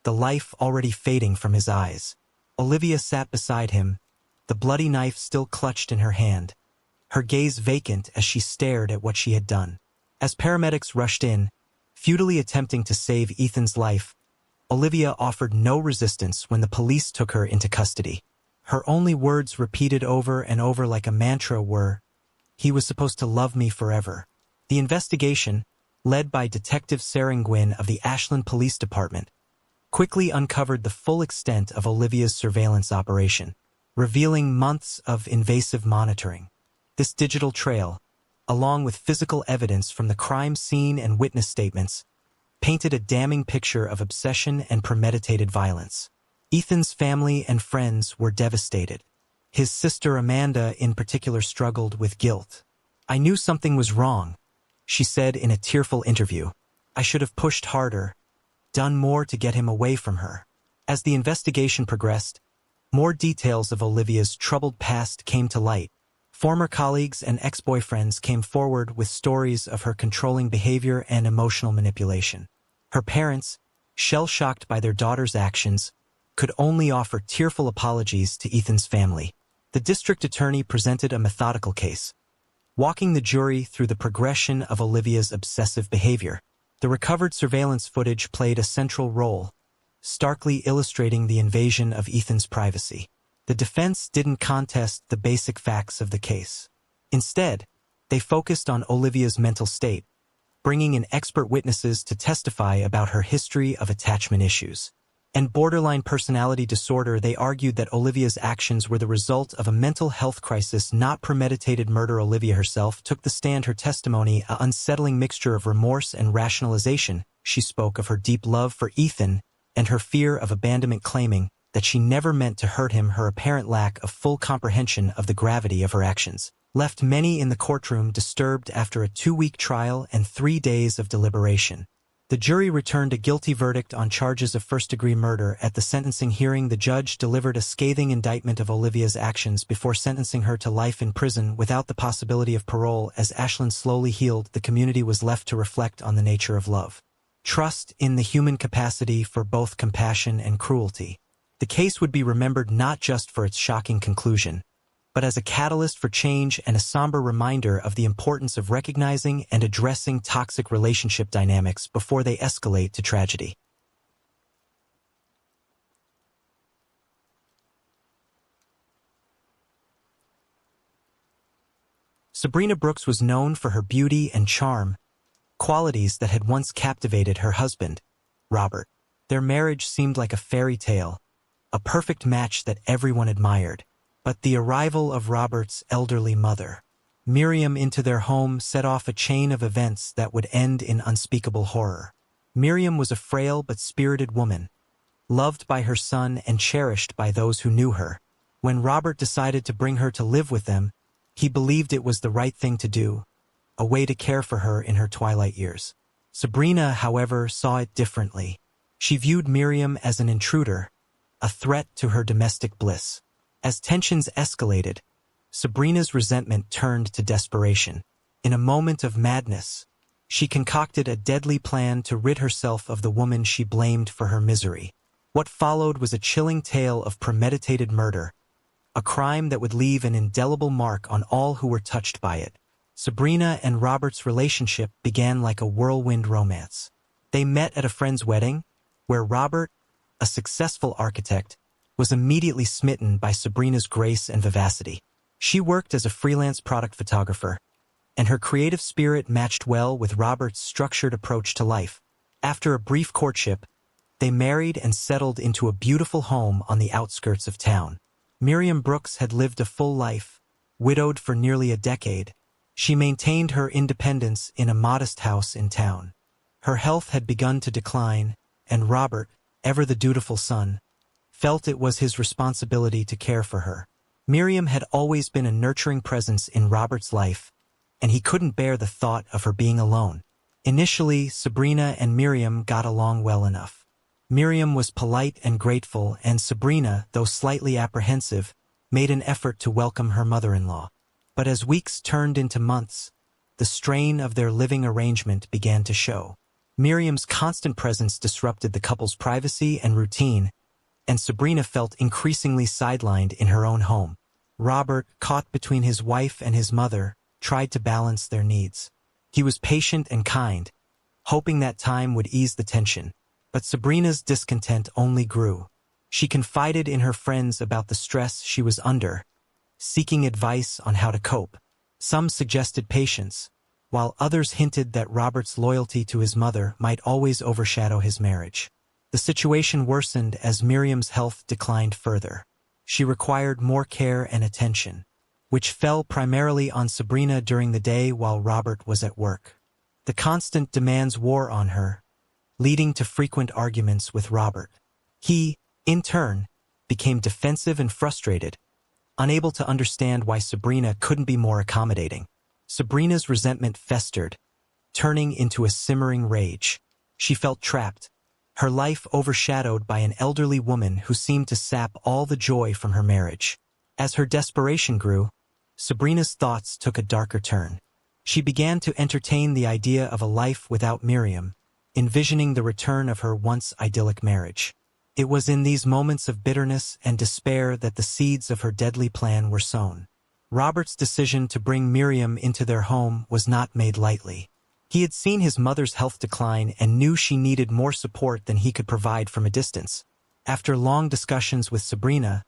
the life already fading from his eyes. Olivia sat beside him, the bloody knife still clutched in her hand, her gaze vacant as she stared at what she had done. As paramedics rushed in, futilely attempting to save Ethan's life, Olivia offered no resistance when the police took her into custody. Her only words repeated over and over like a mantra were, "He was supposed to love me forever." The investigation, led by Detective Seringwin of the Ashland Police Department, quickly uncovered the full extent of Olivia's surveillance operation, revealing months of invasive monitoring. This digital trail, along with physical evidence from the crime scene and witness statements, painted a damning picture of obsession and premeditated violence. Ethan's family and friends were devastated. His sister Amanda in particular struggled with guilt. "I knew something was wrong," she said in a tearful interview. "I should have pushed harder, done more to get him away from her." As the investigation progressed, more details of Olivia's troubled past came to light. Former colleagues and ex-boyfriends came forward with stories of her controlling behavior and emotional manipulation. Her parents, shell-shocked by their daughter's actions, could only offer tearful apologies to Ethan's family. The district attorney presented a methodical case, walking the jury through the progression of Olivia's obsessive behavior. The recovered surveillance footage played a central role, starkly illustrating the invasion of Ethan's privacy. The defense didn't contest the basic facts of the case. Instead, they focused on Olivia's mental state, bringing in expert witnesses to testify about her history of attachment issues and borderline personality disorder. They argued that Olivia's actions were the result of a mental health crisis, not premeditated murder. Olivia herself took the stand, her testimony an unsettling mixture of remorse and rationalization. She spoke of her deep love for Ethan and her fear of abandonment, claiming that she never meant to hurt him. Her apparent lack of full comprehension of the gravity of her actions left many in the courtroom disturbed. After a 2-week trial and 3 days of deliberation, the jury returned a guilty verdict on charges of first-degree murder. At the sentencing hearing, the judge delivered a scathing indictment of Olivia's actions before sentencing her to life in prison without the possibility of parole. As Ashland slowly healed, the community was left to reflect on the nature of love, trust in the human capacity for both compassion and cruelty. The case would be remembered not just for its shocking conclusion, but as a catalyst for change and a somber reminder of the importance of recognizing and addressing toxic relationship dynamics before they escalate to tragedy. Sabrina Brooks was known for her beauty and charm, qualities that had once captivated her husband, Robert. Their marriage seemed like a fairy tale, a perfect match that everyone admired. But the arrival of Robert's elderly mother, Miriam, into their home set off a chain of events that would end in unspeakable horror. Miriam was a frail but spirited woman, loved by her son and cherished by those who knew her. When Robert decided to bring her to live with them, he believed it was the right thing to do, a way to care for her in her twilight years. Sabrina, however, saw it differently. She viewed Miriam as an intruder, a threat to her domestic bliss. As tensions escalated, Sabrina's resentment turned to desperation. In a moment of madness, she concocted a deadly plan to rid herself of the woman she blamed for her misery. What followed was a chilling tale of premeditated murder, a crime that would leave an indelible mark on all who were touched by it. Sabrina and Robert's relationship began like a whirlwind romance. They met at a friend's wedding, where Robert, a successful architect, was immediately smitten by Sabrina's grace and vivacity. She worked as a freelance product photographer, and her creative spirit matched well with Robert's structured approach to life. After a brief courtship, they married and settled into a beautiful home on the outskirts of town. Miriam Brooks had lived a full life, widowed for nearly a decade. She maintained her independence in a modest house in town. Her health had begun to decline, and Robert, ever the dutiful son, felt it was his responsibility to care for her. Miriam had always been a nurturing presence in Robert's life, and he couldn't bear the thought of her being alone. Initially, Sabrina and Miriam got along well enough. Miriam was polite and grateful, and Sabrina, though slightly apprehensive, made an effort to welcome her mother-in-law. But as weeks turned into months, the strain of their living arrangement began to show. Miriam's constant presence disrupted the couple's privacy and routine, and Sabrina felt increasingly sidelined in her own home. Robert, caught between his wife and his mother, tried to balance their needs. He was patient and kind, hoping that time would ease the tension. But Sabrina's discontent only grew. She confided in her friends about the stress she was under, seeking advice on how to cope. Some suggested patience, while others hinted that Robert's loyalty to his mother might always overshadow his marriage. The situation worsened as Miriam's health declined further. She required more care and attention, which fell primarily on Sabrina during the day while Robert was at work. The constant demands wore on her, leading to frequent arguments with Robert. He, in turn, became defensive and frustrated, unable to understand why Sabrina couldn't be more accommodating. Sabrina's resentment festered, turning into a simmering rage. She felt trapped, her life overshadowed by an elderly woman who seemed to sap all the joy from her marriage. As her desperation grew, Sabrina's thoughts took a darker turn. She began to entertain the idea of a life without Miriam, envisioning the return of her once idyllic marriage. It was in these moments of bitterness and despair that the seeds of her deadly plan were sown. Robert's decision to bring Miriam into their home was not made lightly. He had seen his mother's health decline and knew she needed more support than he could provide from a distance. After long discussions with Sabrina,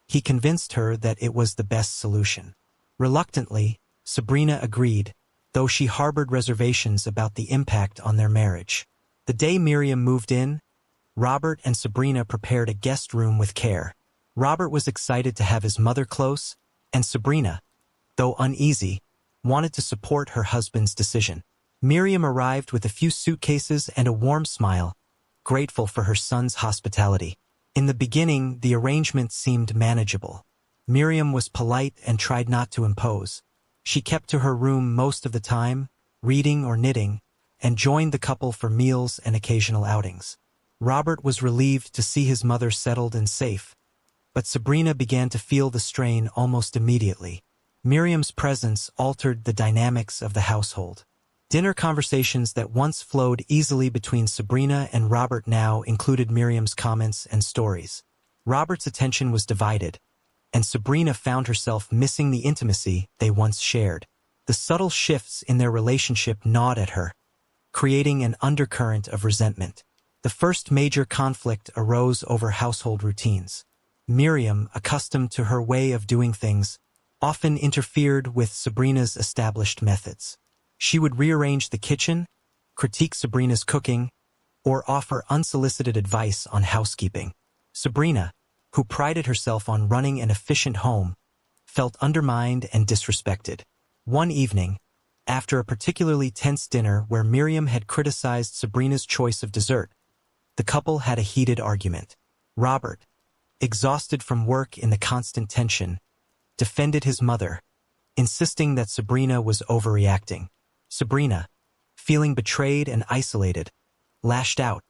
he convinced her that it was the best solution. Reluctantly, Sabrina agreed, though she harbored reservations about the impact on their marriage. The day Miriam moved in, Robert and Sabrina prepared a guest room with care. Robert was excited to have his mother close, and Sabrina, though uneasy, wanted to support her husband's decision. Miriam arrived with a few suitcases and a warm smile, grateful for her son's hospitality. In the beginning, the arrangement seemed manageable. Miriam was polite and tried not to impose. She kept to her room most of the time, reading or knitting, and joined the couple for meals and occasional outings. Robert was relieved to see his mother settled and safe, but Sabrina began to feel the strain almost immediately. Miriam's presence altered the dynamics of the household. Dinner conversations that once flowed easily between Sabrina and Robert now included Miriam's comments and stories. Robert's attention was divided, and Sabrina found herself missing the intimacy they once shared. The subtle shifts in their relationship gnawed at her, creating an undercurrent of resentment. The first major conflict arose over household routines. Miriam, accustomed to her way of doing things, often interfered with Sabrina's established methods. She would rearrange the kitchen, critique Sabrina's cooking, or offer unsolicited advice on housekeeping. Sabrina, who prided herself on running an efficient home, felt undermined and disrespected. One evening, after a particularly tense dinner where Miriam had criticized Sabrina's choice of dessert, the couple had a heated argument. Robert, exhausted from work in the constant tension, defended his mother, insisting that Sabrina was overreacting. Sabrina, feeling betrayed and isolated, lashed out,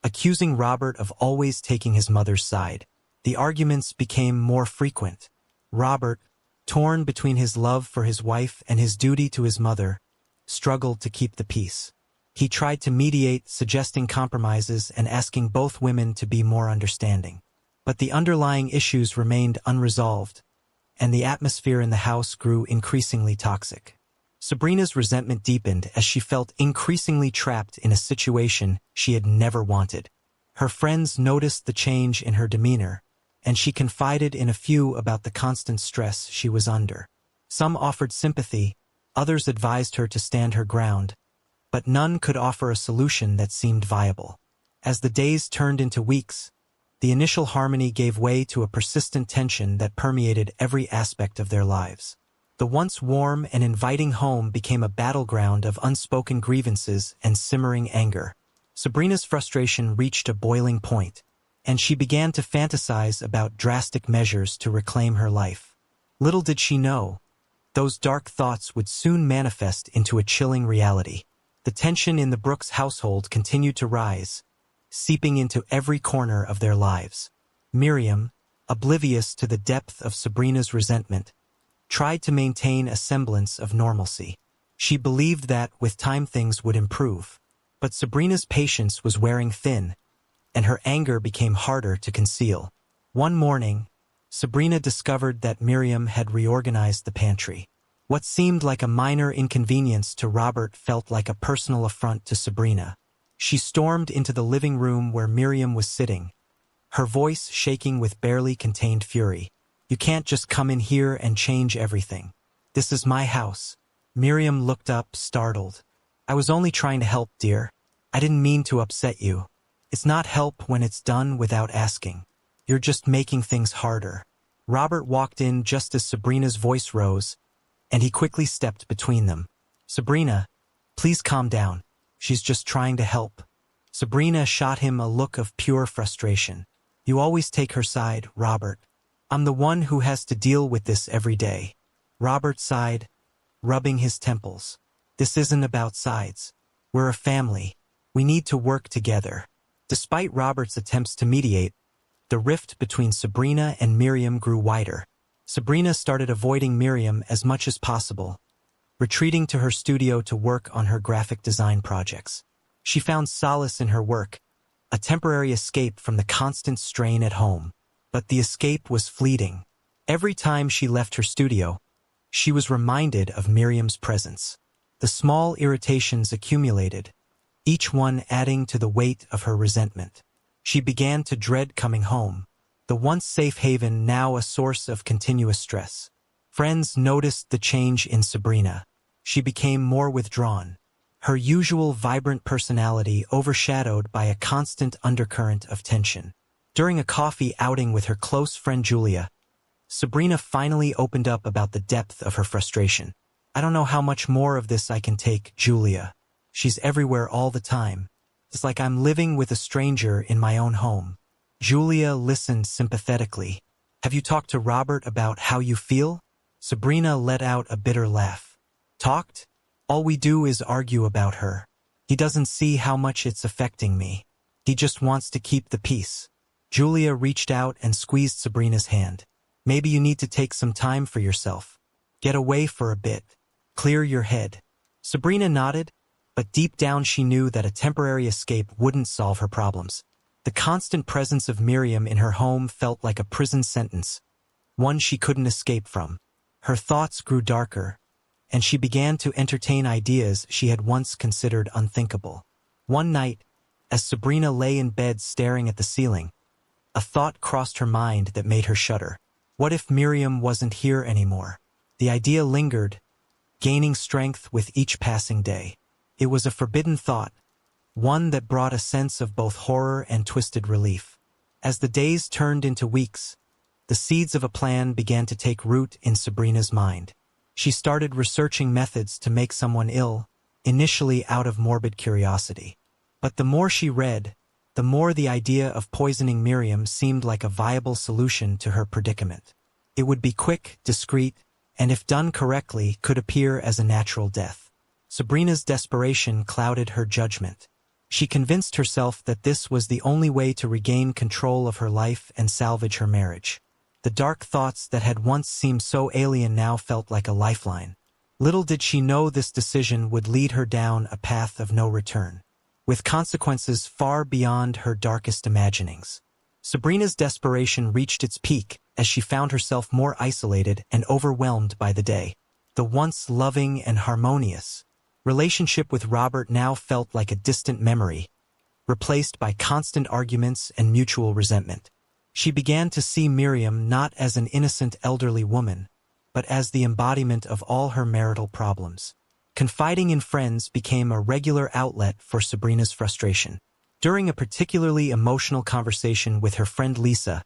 accusing Robert of always taking his mother's side. The arguments became more frequent. Robert, torn between his love for his wife and his duty to his mother, struggled to keep the peace. He tried to mediate, suggesting compromises and asking both women to be more understanding. But the underlying issues remained unresolved, and the atmosphere in the house grew increasingly toxic. Sabrina's resentment deepened as she felt increasingly trapped in a situation she had never wanted. Her friends noticed the change in her demeanor, and she confided in a few about the constant stress she was under. Some offered sympathy, others advised her to stand her ground, but none could offer a solution that seemed viable. As the days turned into weeks, the initial harmony gave way to a persistent tension that permeated every aspect of their lives. The once warm and inviting home became a battleground of unspoken grievances and simmering anger. Sabrina's frustration reached a boiling point, and she began to fantasize about drastic measures to reclaim her life. Little did she know, those dark thoughts would soon manifest into a chilling reality. The tension in the Brooks household continued to rise, seeping into every corner of their lives. Miriam, oblivious to the depth of Sabrina's resentment, tried to maintain a semblance of normalcy. She believed that, with time, things would improve. But Sabrina's patience was wearing thin, and her anger became harder to conceal. One morning, Sabrina discovered that Miriam had reorganized the pantry. What seemed like a minor inconvenience to Robert felt like a personal affront to Sabrina. She stormed into the living room where Miriam was sitting, her voice shaking with barely contained fury. "You can't just come in here and change everything. This is my house." Miriam looked up, startled. "I was only trying to help, dear. I didn't mean to upset you. It's not help when it's done without asking. You're just making things harder." Robert walked in just as Sabrina's voice rose, and he quickly stepped between them. "Sabrina, please calm down. She's just trying to help." Sabrina shot him a look of pure frustration. "You always take her side, Robert. I'm the one who has to deal with this every day." Robert sighed, rubbing his temples. "This isn't about sides. We're a family. We need to work together." Despite Robert's attempts to mediate, the rift between Sabrina and Miriam grew wider. Sabrina started avoiding Miriam as much as possible, retreating to her studio to work on her graphic design projects. She found solace in her work, a temporary escape from the constant strain at home. But the escape was fleeting. Every time she left her studio, she was reminded of Miriam's presence. The small irritations accumulated, each one adding to the weight of her resentment. She began to dread coming home, the once safe haven now a source of continuous stress. Friends noticed the change in Sabrina. She became more withdrawn, her usual vibrant personality overshadowed by a constant undercurrent of tension. During a coffee outing with her close friend Julia, Sabrina finally opened up about the depth of her frustration. "I don't know how much more of this I can take, Julia. She's everywhere all the time. It's like I'm living with a stranger in my own home." Julia listened sympathetically. "Have you talked to Robert about how you feel?" Sabrina let out a bitter laugh. "Talked? All we do is argue about her. He doesn't see how much it's affecting me. He just wants to keep the peace." Julia reached out and squeezed Sabrina's hand. "Maybe you need to take some time for yourself. Get away for a bit. Clear your head." Sabrina nodded, but deep down she knew that a temporary escape wouldn't solve her problems. The constant presence of Miriam in her home felt like a prison sentence, one she couldn't escape from. Her thoughts grew darker, and she began to entertain ideas she had once considered unthinkable. One night, as Sabrina lay in bed staring at the ceiling, a thought crossed her mind that made her shudder. What if Miriam wasn't here anymore? The idea lingered, gaining strength with each passing day. It was a forbidden thought, one that brought a sense of both horror and twisted relief. As the days turned into weeks, the seeds of a plan began to take root in Sabrina's mind. She started researching methods to make someone ill, initially out of morbid curiosity. But the more she read, the more the idea of poisoning Miriam seemed like a viable solution to her predicament. It would be quick, discreet, and if done correctly, could appear as a natural death. Sabrina's desperation clouded her judgment. She convinced herself that this was the only way to regain control of her life and salvage her marriage. The dark thoughts that had once seemed so alien now felt like a lifeline. Little did she know this decision would lead her down a path of no return, with consequences far beyond her darkest imaginings. Sabrina's desperation reached its peak as she found herself more isolated and overwhelmed by the day. The once loving and harmonious relationship with Robert now felt like a distant memory, replaced by constant arguments and mutual resentment. She began to see Miriam not as an innocent elderly woman, but as the embodiment of all her marital problems. Confiding in friends became a regular outlet for Sabrina's frustration. During a particularly emotional conversation with her friend Lisa,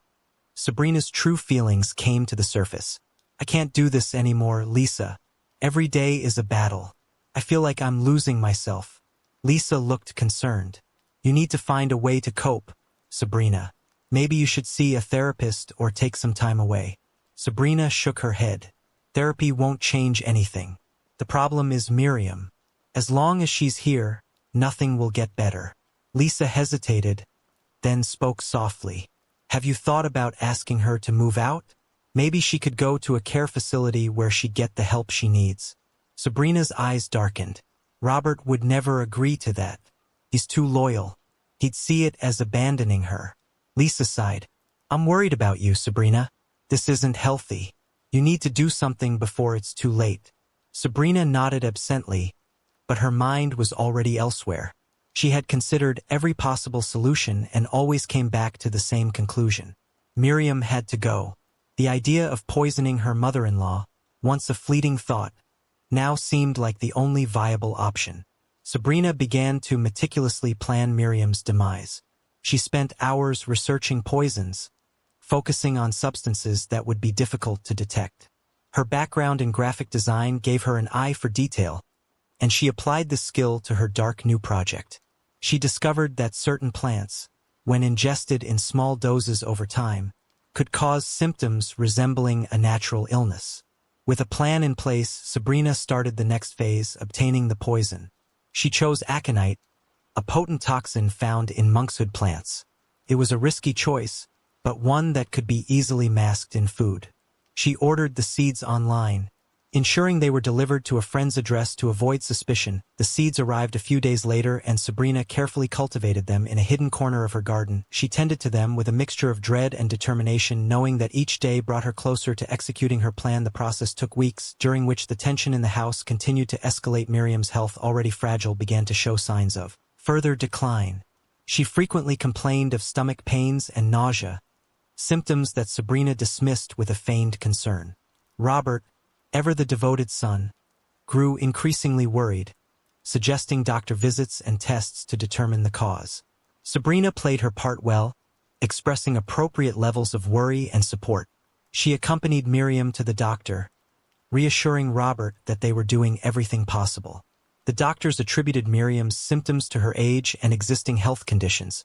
Sabrina's true feelings came to the surface. "I can't do this anymore, Lisa. Every day is a battle. I feel like I'm losing myself." Lisa looked concerned. "You need to find a way to cope, Sabrina. Maybe you should see a therapist or take some time away." Sabrina shook her head. "Therapy won't change anything. The problem is Miriam. As long as she's here, nothing will get better." Lisa hesitated, then spoke softly. "Have you thought about asking her to move out? Maybe she could go to a care facility where she'd get the help she needs." Sabrina's eyes darkened. Robert would never agree to that. He's too loyal. He'd see it as abandoning her. Lisa sighed. "I'm worried about you, Sabrina. This isn't healthy. You need to do something before it's too late." Sabrina nodded absently, but her mind was already elsewhere. She had considered every possible solution and always came back to the same conclusion. Miriam had to go. The idea of poisoning her mother-in-law, once a fleeting thought, now seemed like the only viable option. Sabrina began to meticulously plan Miriam's demise. She spent hours researching poisons, focusing on substances that would be difficult to detect. Her background in graphic design gave her an eye for detail, and she applied this skill to her dark new project. She discovered that certain plants, when ingested in small doses over time, could cause symptoms resembling a natural illness. With a plan in place, Sabrina started the next phase, obtaining the poison. She chose aconite, a potent toxin found in monkshood plants. It was a risky choice, but one that could be easily masked in food. She ordered the seeds online, ensuring they were delivered to a friend's address to avoid suspicion. The seeds arrived a few days later, and Sabrina carefully cultivated them in a hidden corner of her garden. She tended to them with a mixture of dread and determination, knowing that each day brought her closer to executing her plan. The process took weeks, during which the tension in the house continued to escalate. Miriam's health, already fragile, began to show signs of further decline. She frequently complained of stomach pains and nausea, symptoms that Sabrina dismissed with a feigned concern. Robert, ever the devoted son, grew increasingly worried, suggesting doctor visits and tests to determine the cause. Sabrina played her part well, expressing appropriate levels of worry and support. She accompanied Miriam to the doctor, reassuring Robert that they were doing everything possible. The doctors attributed Miriam's symptoms to her age and existing health conditions,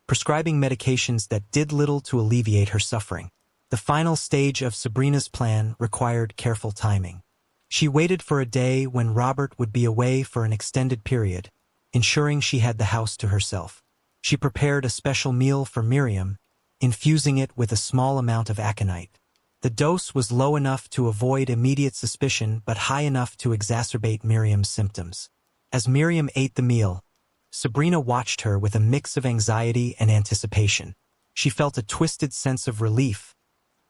prescribing medications that did little to alleviate her suffering. The final stage of Sabrina's plan required careful timing. She waited for a day when Robert would be away for an extended period, ensuring she had the house to herself. She prepared a special meal for Miriam, infusing it with a small amount of aconite. The dose was low enough to avoid immediate suspicion but high enough to exacerbate Miriam's symptoms. As Miriam ate the meal, Sabrina watched her with a mix of anxiety and anticipation. She felt a twisted sense of relief,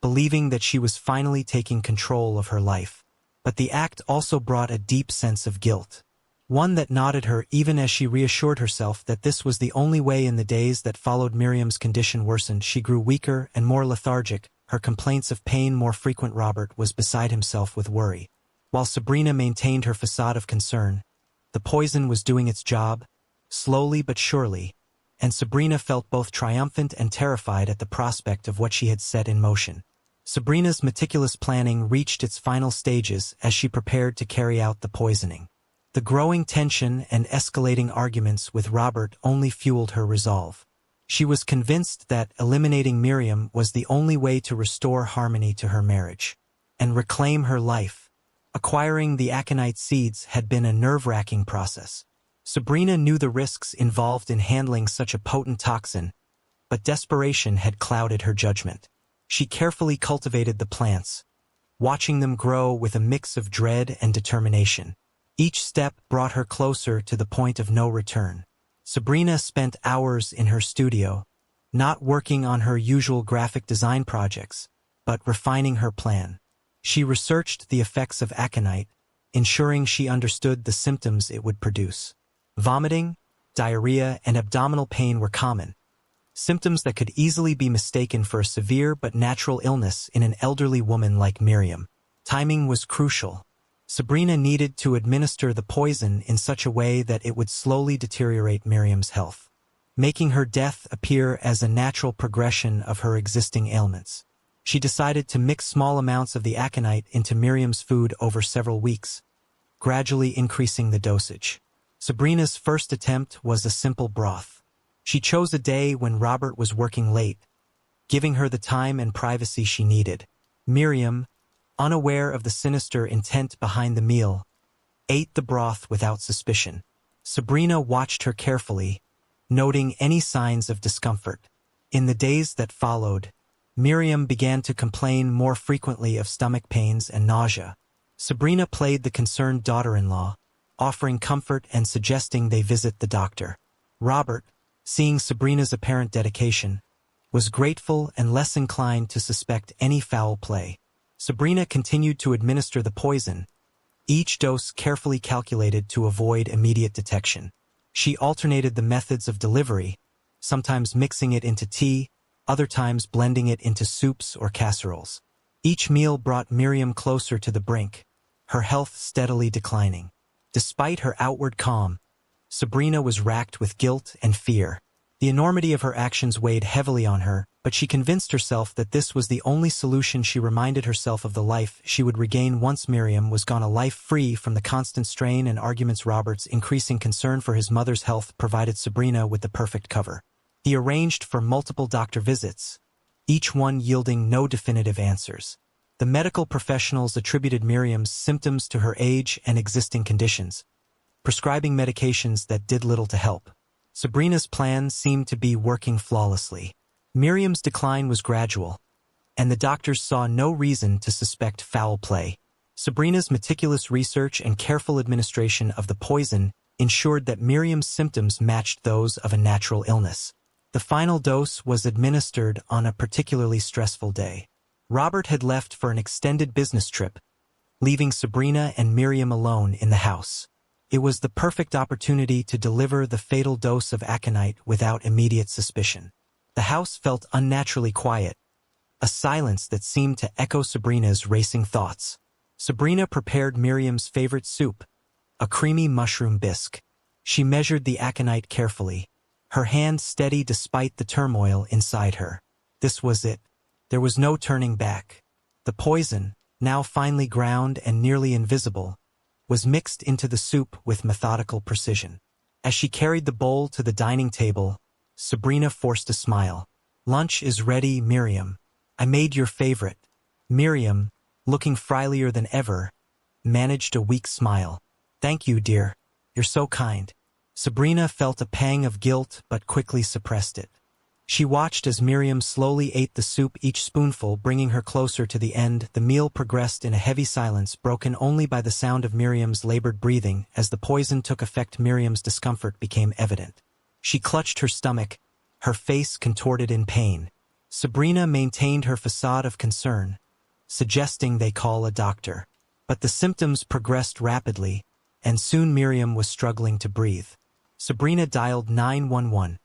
believing that she was finally taking control of her life. But the act also brought a deep sense of guilt, one that gnawed her even as she reassured herself that this was the only way. In the days that followed, Miriam's condition worsened. She grew weaker and more lethargic, her complaints of pain more frequent. Robert was beside himself with worry. While Sabrina maintained her facade of concern, the poison was doing its job, slowly but surely, and Sabrina felt both triumphant and terrified at the prospect of what she had set in motion. Sabrina's meticulous planning reached its final stages as she prepared to carry out the poisoning. The growing tension and escalating arguments with Robert only fueled her resolve. She was convinced that eliminating Miriam was the only way to restore harmony to her marriage and reclaim her life. Acquiring the aconite seeds had been a nerve-wracking process. Sabrina knew the risks involved in handling such a potent toxin, but desperation had clouded her judgment. She carefully cultivated the plants, watching them grow with a mix of dread and determination. Each step brought her closer to the point of no return. Sabrina spent hours in her studio, not working on her usual graphic design projects, but refining her plan. She researched the effects of aconite, ensuring she understood the symptoms it would produce. Vomiting, diarrhea, and abdominal pain were common, symptoms that could easily be mistaken for a severe but natural illness in an elderly woman like Miriam. Timing was crucial. Sabrina needed to administer the poison in such a way that it would slowly deteriorate Miriam's health, making her death appear as a natural progression of her existing ailments. She decided to mix small amounts of the aconite into Miriam's food over several weeks, gradually increasing the dosage. Sabrina's first attempt was a simple broth. She chose a day when Robert was working late, giving her the time and privacy she needed. Miriam, unaware of the sinister intent behind the meal, ate the broth without suspicion. Sabrina watched her carefully, noting any signs of discomfort. In the days that followed, Miriam began to complain more frequently of stomach pains and nausea. Sabrina played the concerned daughter-in-law, offering comfort and suggesting they visit the doctor. Robert, seeing Sabrina's apparent dedication, was grateful and less inclined to suspect any foul play. Sabrina continued to administer the poison, each dose carefully calculated to avoid immediate detection. She alternated the methods of delivery, sometimes mixing it into tea, other times blending it into soups or casseroles. Each meal brought Miriam closer to the brink, her health steadily declining. Despite her outward calm, Sabrina was racked with guilt and fear. The enormity of her actions weighed heavily on her, but she convinced herself that this was the only solution. She reminded herself of the life she would regain once Miriam was gone, a life free from the constant strain and arguments. Robert's increasing concern for his mother's health provided Sabrina with the perfect cover. He arranged for multiple doctor visits, each one yielding no definitive answers. The medical professionals attributed Miriam's symptoms to her age and existing conditions, prescribing medications that did little to help. Sabrina's plan seemed to be working flawlessly. Miriam's decline was gradual, and the doctors saw no reason to suspect foul play. Sabrina's meticulous research and careful administration of the poison ensured that Miriam's symptoms matched those of a natural illness. The final dose was administered on a particularly stressful day. Robert had left for an extended business trip, leaving Sabrina and Miriam alone in the house. It was the perfect opportunity to deliver the fatal dose of aconite without immediate suspicion. The house felt unnaturally quiet, a silence that seemed to echo Sabrina's racing thoughts. Sabrina prepared Miriam's favorite soup, a creamy mushroom bisque. She measured the aconite carefully, her hand steady despite the turmoil inside her. This was it. There was no turning back. The poison, now finely ground and nearly invisible, was mixed into the soup with methodical precision. As she carried the bowl to the dining table, Sabrina forced a smile. "Lunch is ready, Miriam. I made your favorite." Miriam, looking frilier than ever, managed a weak smile. "Thank you, dear. You're so kind." Sabrina felt a pang of guilt but quickly suppressed it. She watched as Miriam slowly ate the soup, each spoonful bringing her closer to the end. The meal progressed in a heavy silence, broken only by the sound of Miriam's labored breathing. As the poison took effect, Miriam's discomfort became evident. She clutched her stomach, her face contorted in pain. Sabrina maintained her facade of concern, suggesting they call a doctor. But the symptoms progressed rapidly, and soon Miriam was struggling to breathe. Sabrina dialed 911.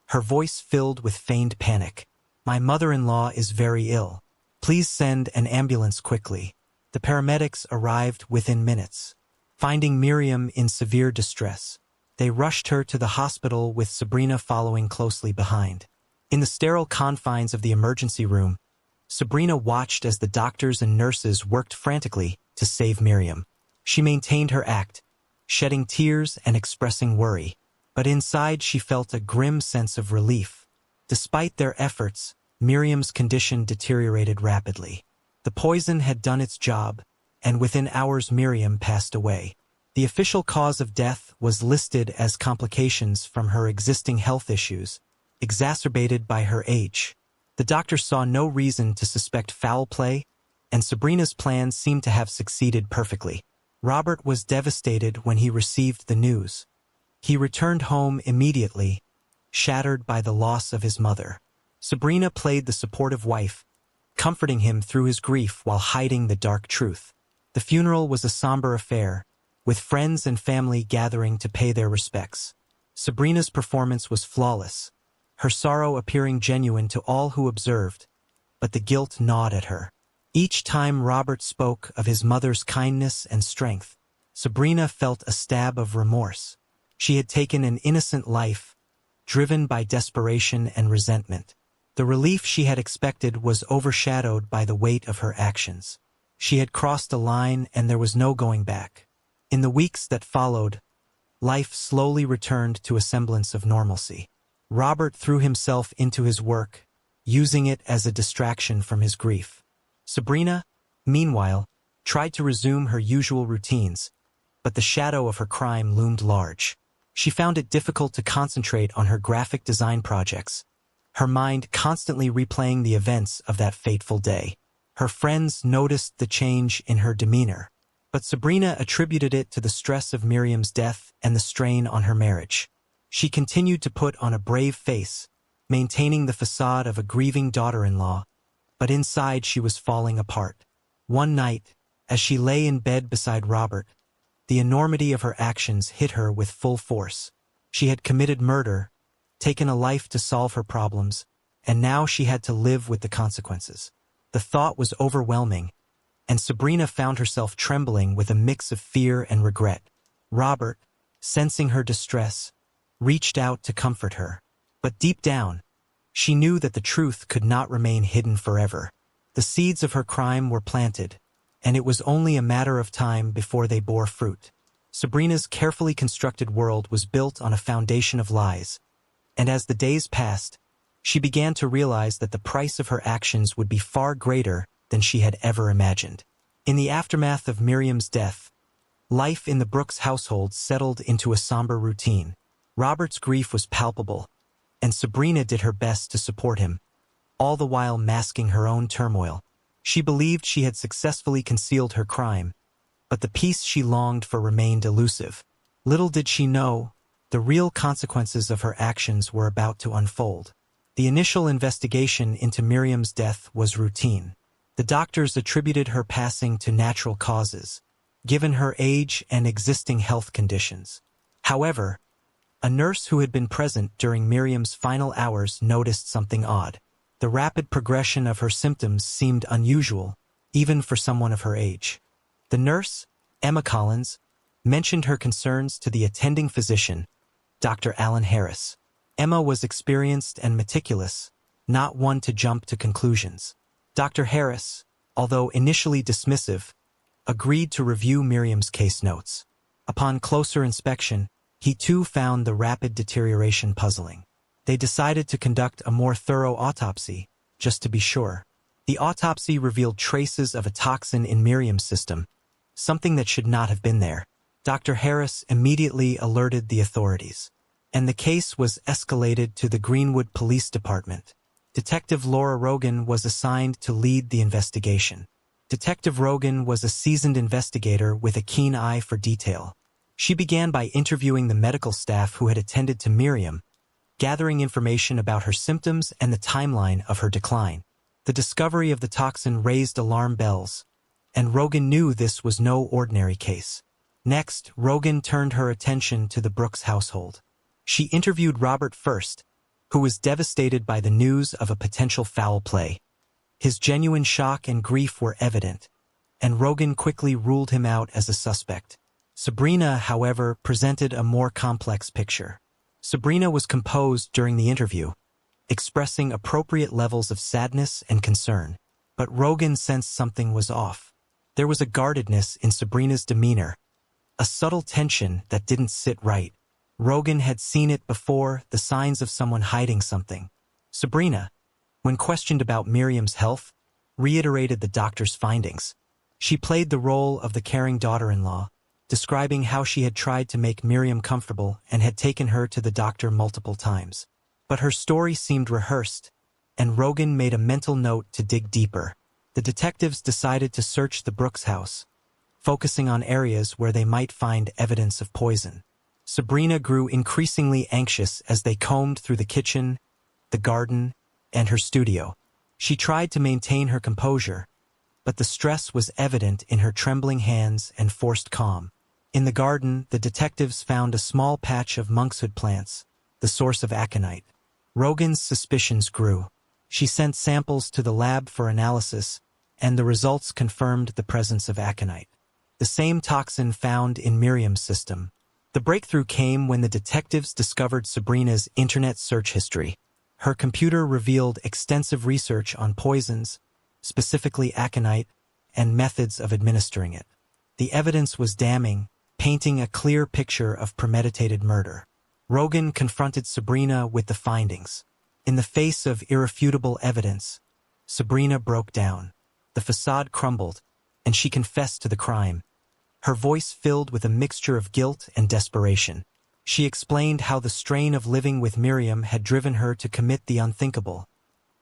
Her voice filled with feigned panic. "My mother-in-law is very ill. Please send an ambulance quickly." The paramedics arrived within minutes. Finding Miriam in severe distress, They rushed her to the hospital with Sabrina following closely behind. In the sterile confines of the emergency room, Sabrina watched as the doctors and nurses worked frantically to save Miriam. She maintained her act, shedding tears and expressing worry, but inside she felt a grim sense of relief. Despite their efforts, Miriam's condition deteriorated rapidly. The poison had done its job, and within hours Miriam passed away. The official cause of death was listed as complications from her existing health issues, exacerbated by her age. The doctor saw no reason to suspect foul play, and Sabrina's plan seemed to have succeeded perfectly. Robert was devastated when he received the news. He returned home immediately, shattered by the loss of his mother. Sabrina played the supportive wife, comforting him through his grief while hiding the dark truth. The funeral was a somber affair, with friends and family gathering to pay their respects. Sabrina's performance was flawless, her sorrow appearing genuine to all who observed, but the guilt gnawed at her. Each time Robert spoke of his mother's kindness and strength, Sabrina felt a stab of remorse. She had taken an innocent life, driven by desperation and resentment. The relief she had expected was overshadowed by the weight of her actions. She had crossed a line and there was no going back. In the weeks that followed, life slowly returned to a semblance of normalcy. Robert threw himself into his work, using it as a distraction from his grief. Sabrina, meanwhile, tried to resume her usual routines, but the shadow of her crime loomed large. She found it difficult to concentrate on her graphic design projects, her mind constantly replaying the events of that fateful day. Her friends noticed the change in her demeanor, but Sabrina attributed it to the stress of Miriam's death and the strain on her marriage. She continued to put on a brave face, maintaining the facade of a grieving daughter-in-law, but inside she was falling apart. One night, as she lay in bed beside Robert, the enormity of her actions hit her with full force. She had committed murder, taken a life to solve her problems, and now she had to live with the consequences. The thought was overwhelming, and Sabrina found herself trembling with a mix of fear and regret. Robert, sensing her distress, reached out to comfort her. But deep down, she knew that the truth could not remain hidden forever. The seeds of her crime were planted, and it was only a matter of time before they bore fruit. Sabrina's carefully constructed world was built on a foundation of lies, and as the days passed, she began to realize that the price of her actions would be far greater than she had ever imagined. In the aftermath of Miriam's death, life in the Brooks household settled into a somber routine. Robert's grief was palpable, and Sabrina did her best to support him, all the while masking her own turmoil. She believed she had successfully concealed her crime, but the peace she longed for remained elusive. Little did she know, the real consequences of her actions were about to unfold. The initial investigation into Miriam's death was routine. The doctors attributed her passing to natural causes, given her age and existing health conditions. However, a nurse who had been present during Miriam's final hours noticed something odd. The rapid progression of her symptoms seemed unusual, even for someone of her age. The nurse, Emma Collins, mentioned her concerns to the attending physician, Dr. Alan Harris. Emma was experienced and meticulous, not one to jump to conclusions. Dr. Harris, although initially dismissive, agreed to review Miriam's case notes. Upon closer inspection, he too found the rapid deterioration puzzling. They decided to conduct a more thorough autopsy, just to be sure. The autopsy revealed traces of a toxin in Miriam's system, something that should not have been there. Dr. Harris immediately alerted the authorities, and the case was escalated to the Greenwood Police Department. Detective Laura Rogan was assigned to lead the investigation. Detective Rogan was a seasoned investigator with a keen eye for detail. She began by interviewing the medical staff who had attended to Miriam, gathering information about her symptoms and the timeline of her decline. The discovery of the toxin raised alarm bells, and Rogan knew this was no ordinary case. Next, Rogan turned her attention to the Brooks household. She interviewed Robert first, who was devastated by the news of a potential foul play. His genuine shock and grief were evident, and Rogan quickly ruled him out as a suspect. Sabrina, however, presented a more complex picture. Sabrina was composed during the interview, expressing appropriate levels of sadness and concern. But Rogan sensed something was off. There was a guardedness in Sabrina's demeanor, a subtle tension that didn't sit right. Rogan had seen it before, the signs of someone hiding something. Sabrina, when questioned about Miriam's health, reiterated the doctor's findings. She played the role of the caring daughter-in-law, describing how she had tried to make Miriam comfortable and had taken her to the doctor multiple times. But her story seemed rehearsed, and Rogan made a mental note to dig deeper. The detectives decided to search the Brooks house, focusing on areas where they might find evidence of poison. Sabrina grew increasingly anxious as they combed through the kitchen, the garden, and her studio. She tried to maintain her composure, but the stress was evident in her trembling hands and forced calm. In the garden, the detectives found a small patch of monkshood plants, the source of aconite. Rogan's suspicions grew. She sent samples to the lab for analysis, and the results confirmed the presence of aconite, the same toxin found in Miriam's system. The breakthrough came when the detectives discovered Sabrina's internet search history. Her computer revealed extensive research on poisons, specifically aconite, and methods of administering it. The evidence was damning, painting a clear picture of premeditated murder. Rogan confronted Sabrina with the findings. In the face of irrefutable evidence, Sabrina broke down. The facade crumbled, and she confessed to the crime. Her voice filled with a mixture of guilt and desperation. She explained how the strain of living with Miriam had driven her to commit the unthinkable,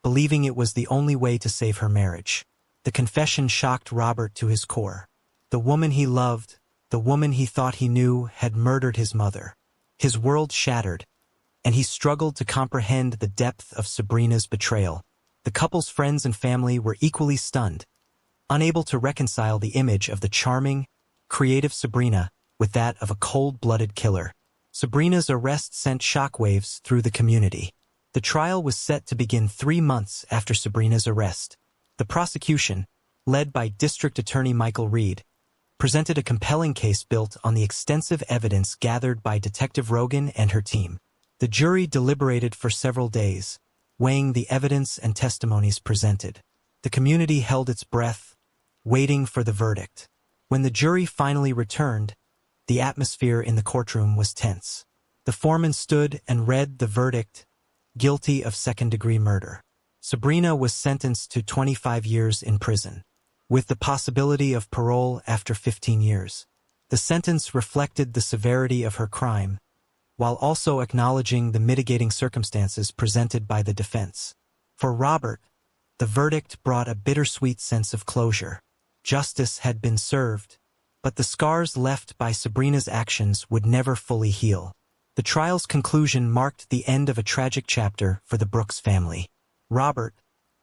believing it was the only way to save her marriage. The confession shocked Robert to his core. The woman he loved, the woman he thought he knew, had murdered his mother. His world shattered, and he struggled to comprehend the depth of Sabrina's betrayal. The couple's friends and family were equally stunned, unable to reconcile the image of the charming, creative Sabrina with that of a cold-blooded killer. Sabrina's arrest sent shockwaves through the community. The trial was set to begin 3 months after Sabrina's arrest. The prosecution, led by District Attorney Michael Reed, presented a compelling case built on the extensive evidence gathered by Detective Rogan and her team. The jury deliberated for several days, weighing the evidence and testimonies presented. The community held its breath, waiting for the verdict. When the jury finally returned, the atmosphere in the courtroom was tense. The foreman stood and read the verdict, guilty of second-degree murder. Sabrina was sentenced to 25 years in prison, with the possibility of parole after 15 years. The sentence reflected the severity of her crime, while also acknowledging the mitigating circumstances presented by the defense. For Robert, the verdict brought a bittersweet sense of closure. Justice had been served, but the scars left by Sabrina's actions would never fully heal. The trial's conclusion marked the end of a tragic chapter for the Brooks family. Robert,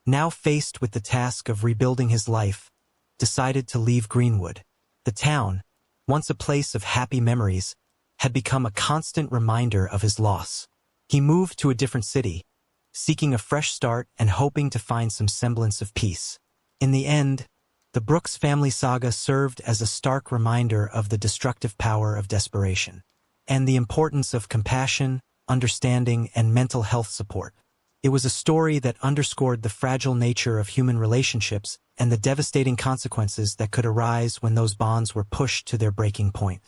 now faced with the task of rebuilding his life, decided to leave Greenwood. The town, once a place of happy memories, had become a constant reminder of his loss. He moved to a different city, seeking a fresh start and hoping to find some semblance of peace. In the end, the Brooks family saga served as a stark reminder of the destructive power of desperation, and the importance of compassion, understanding, and mental health support. It was a story that underscored the fragile nature of human relationships and the devastating consequences that could arise when those bonds were pushed to their breaking point.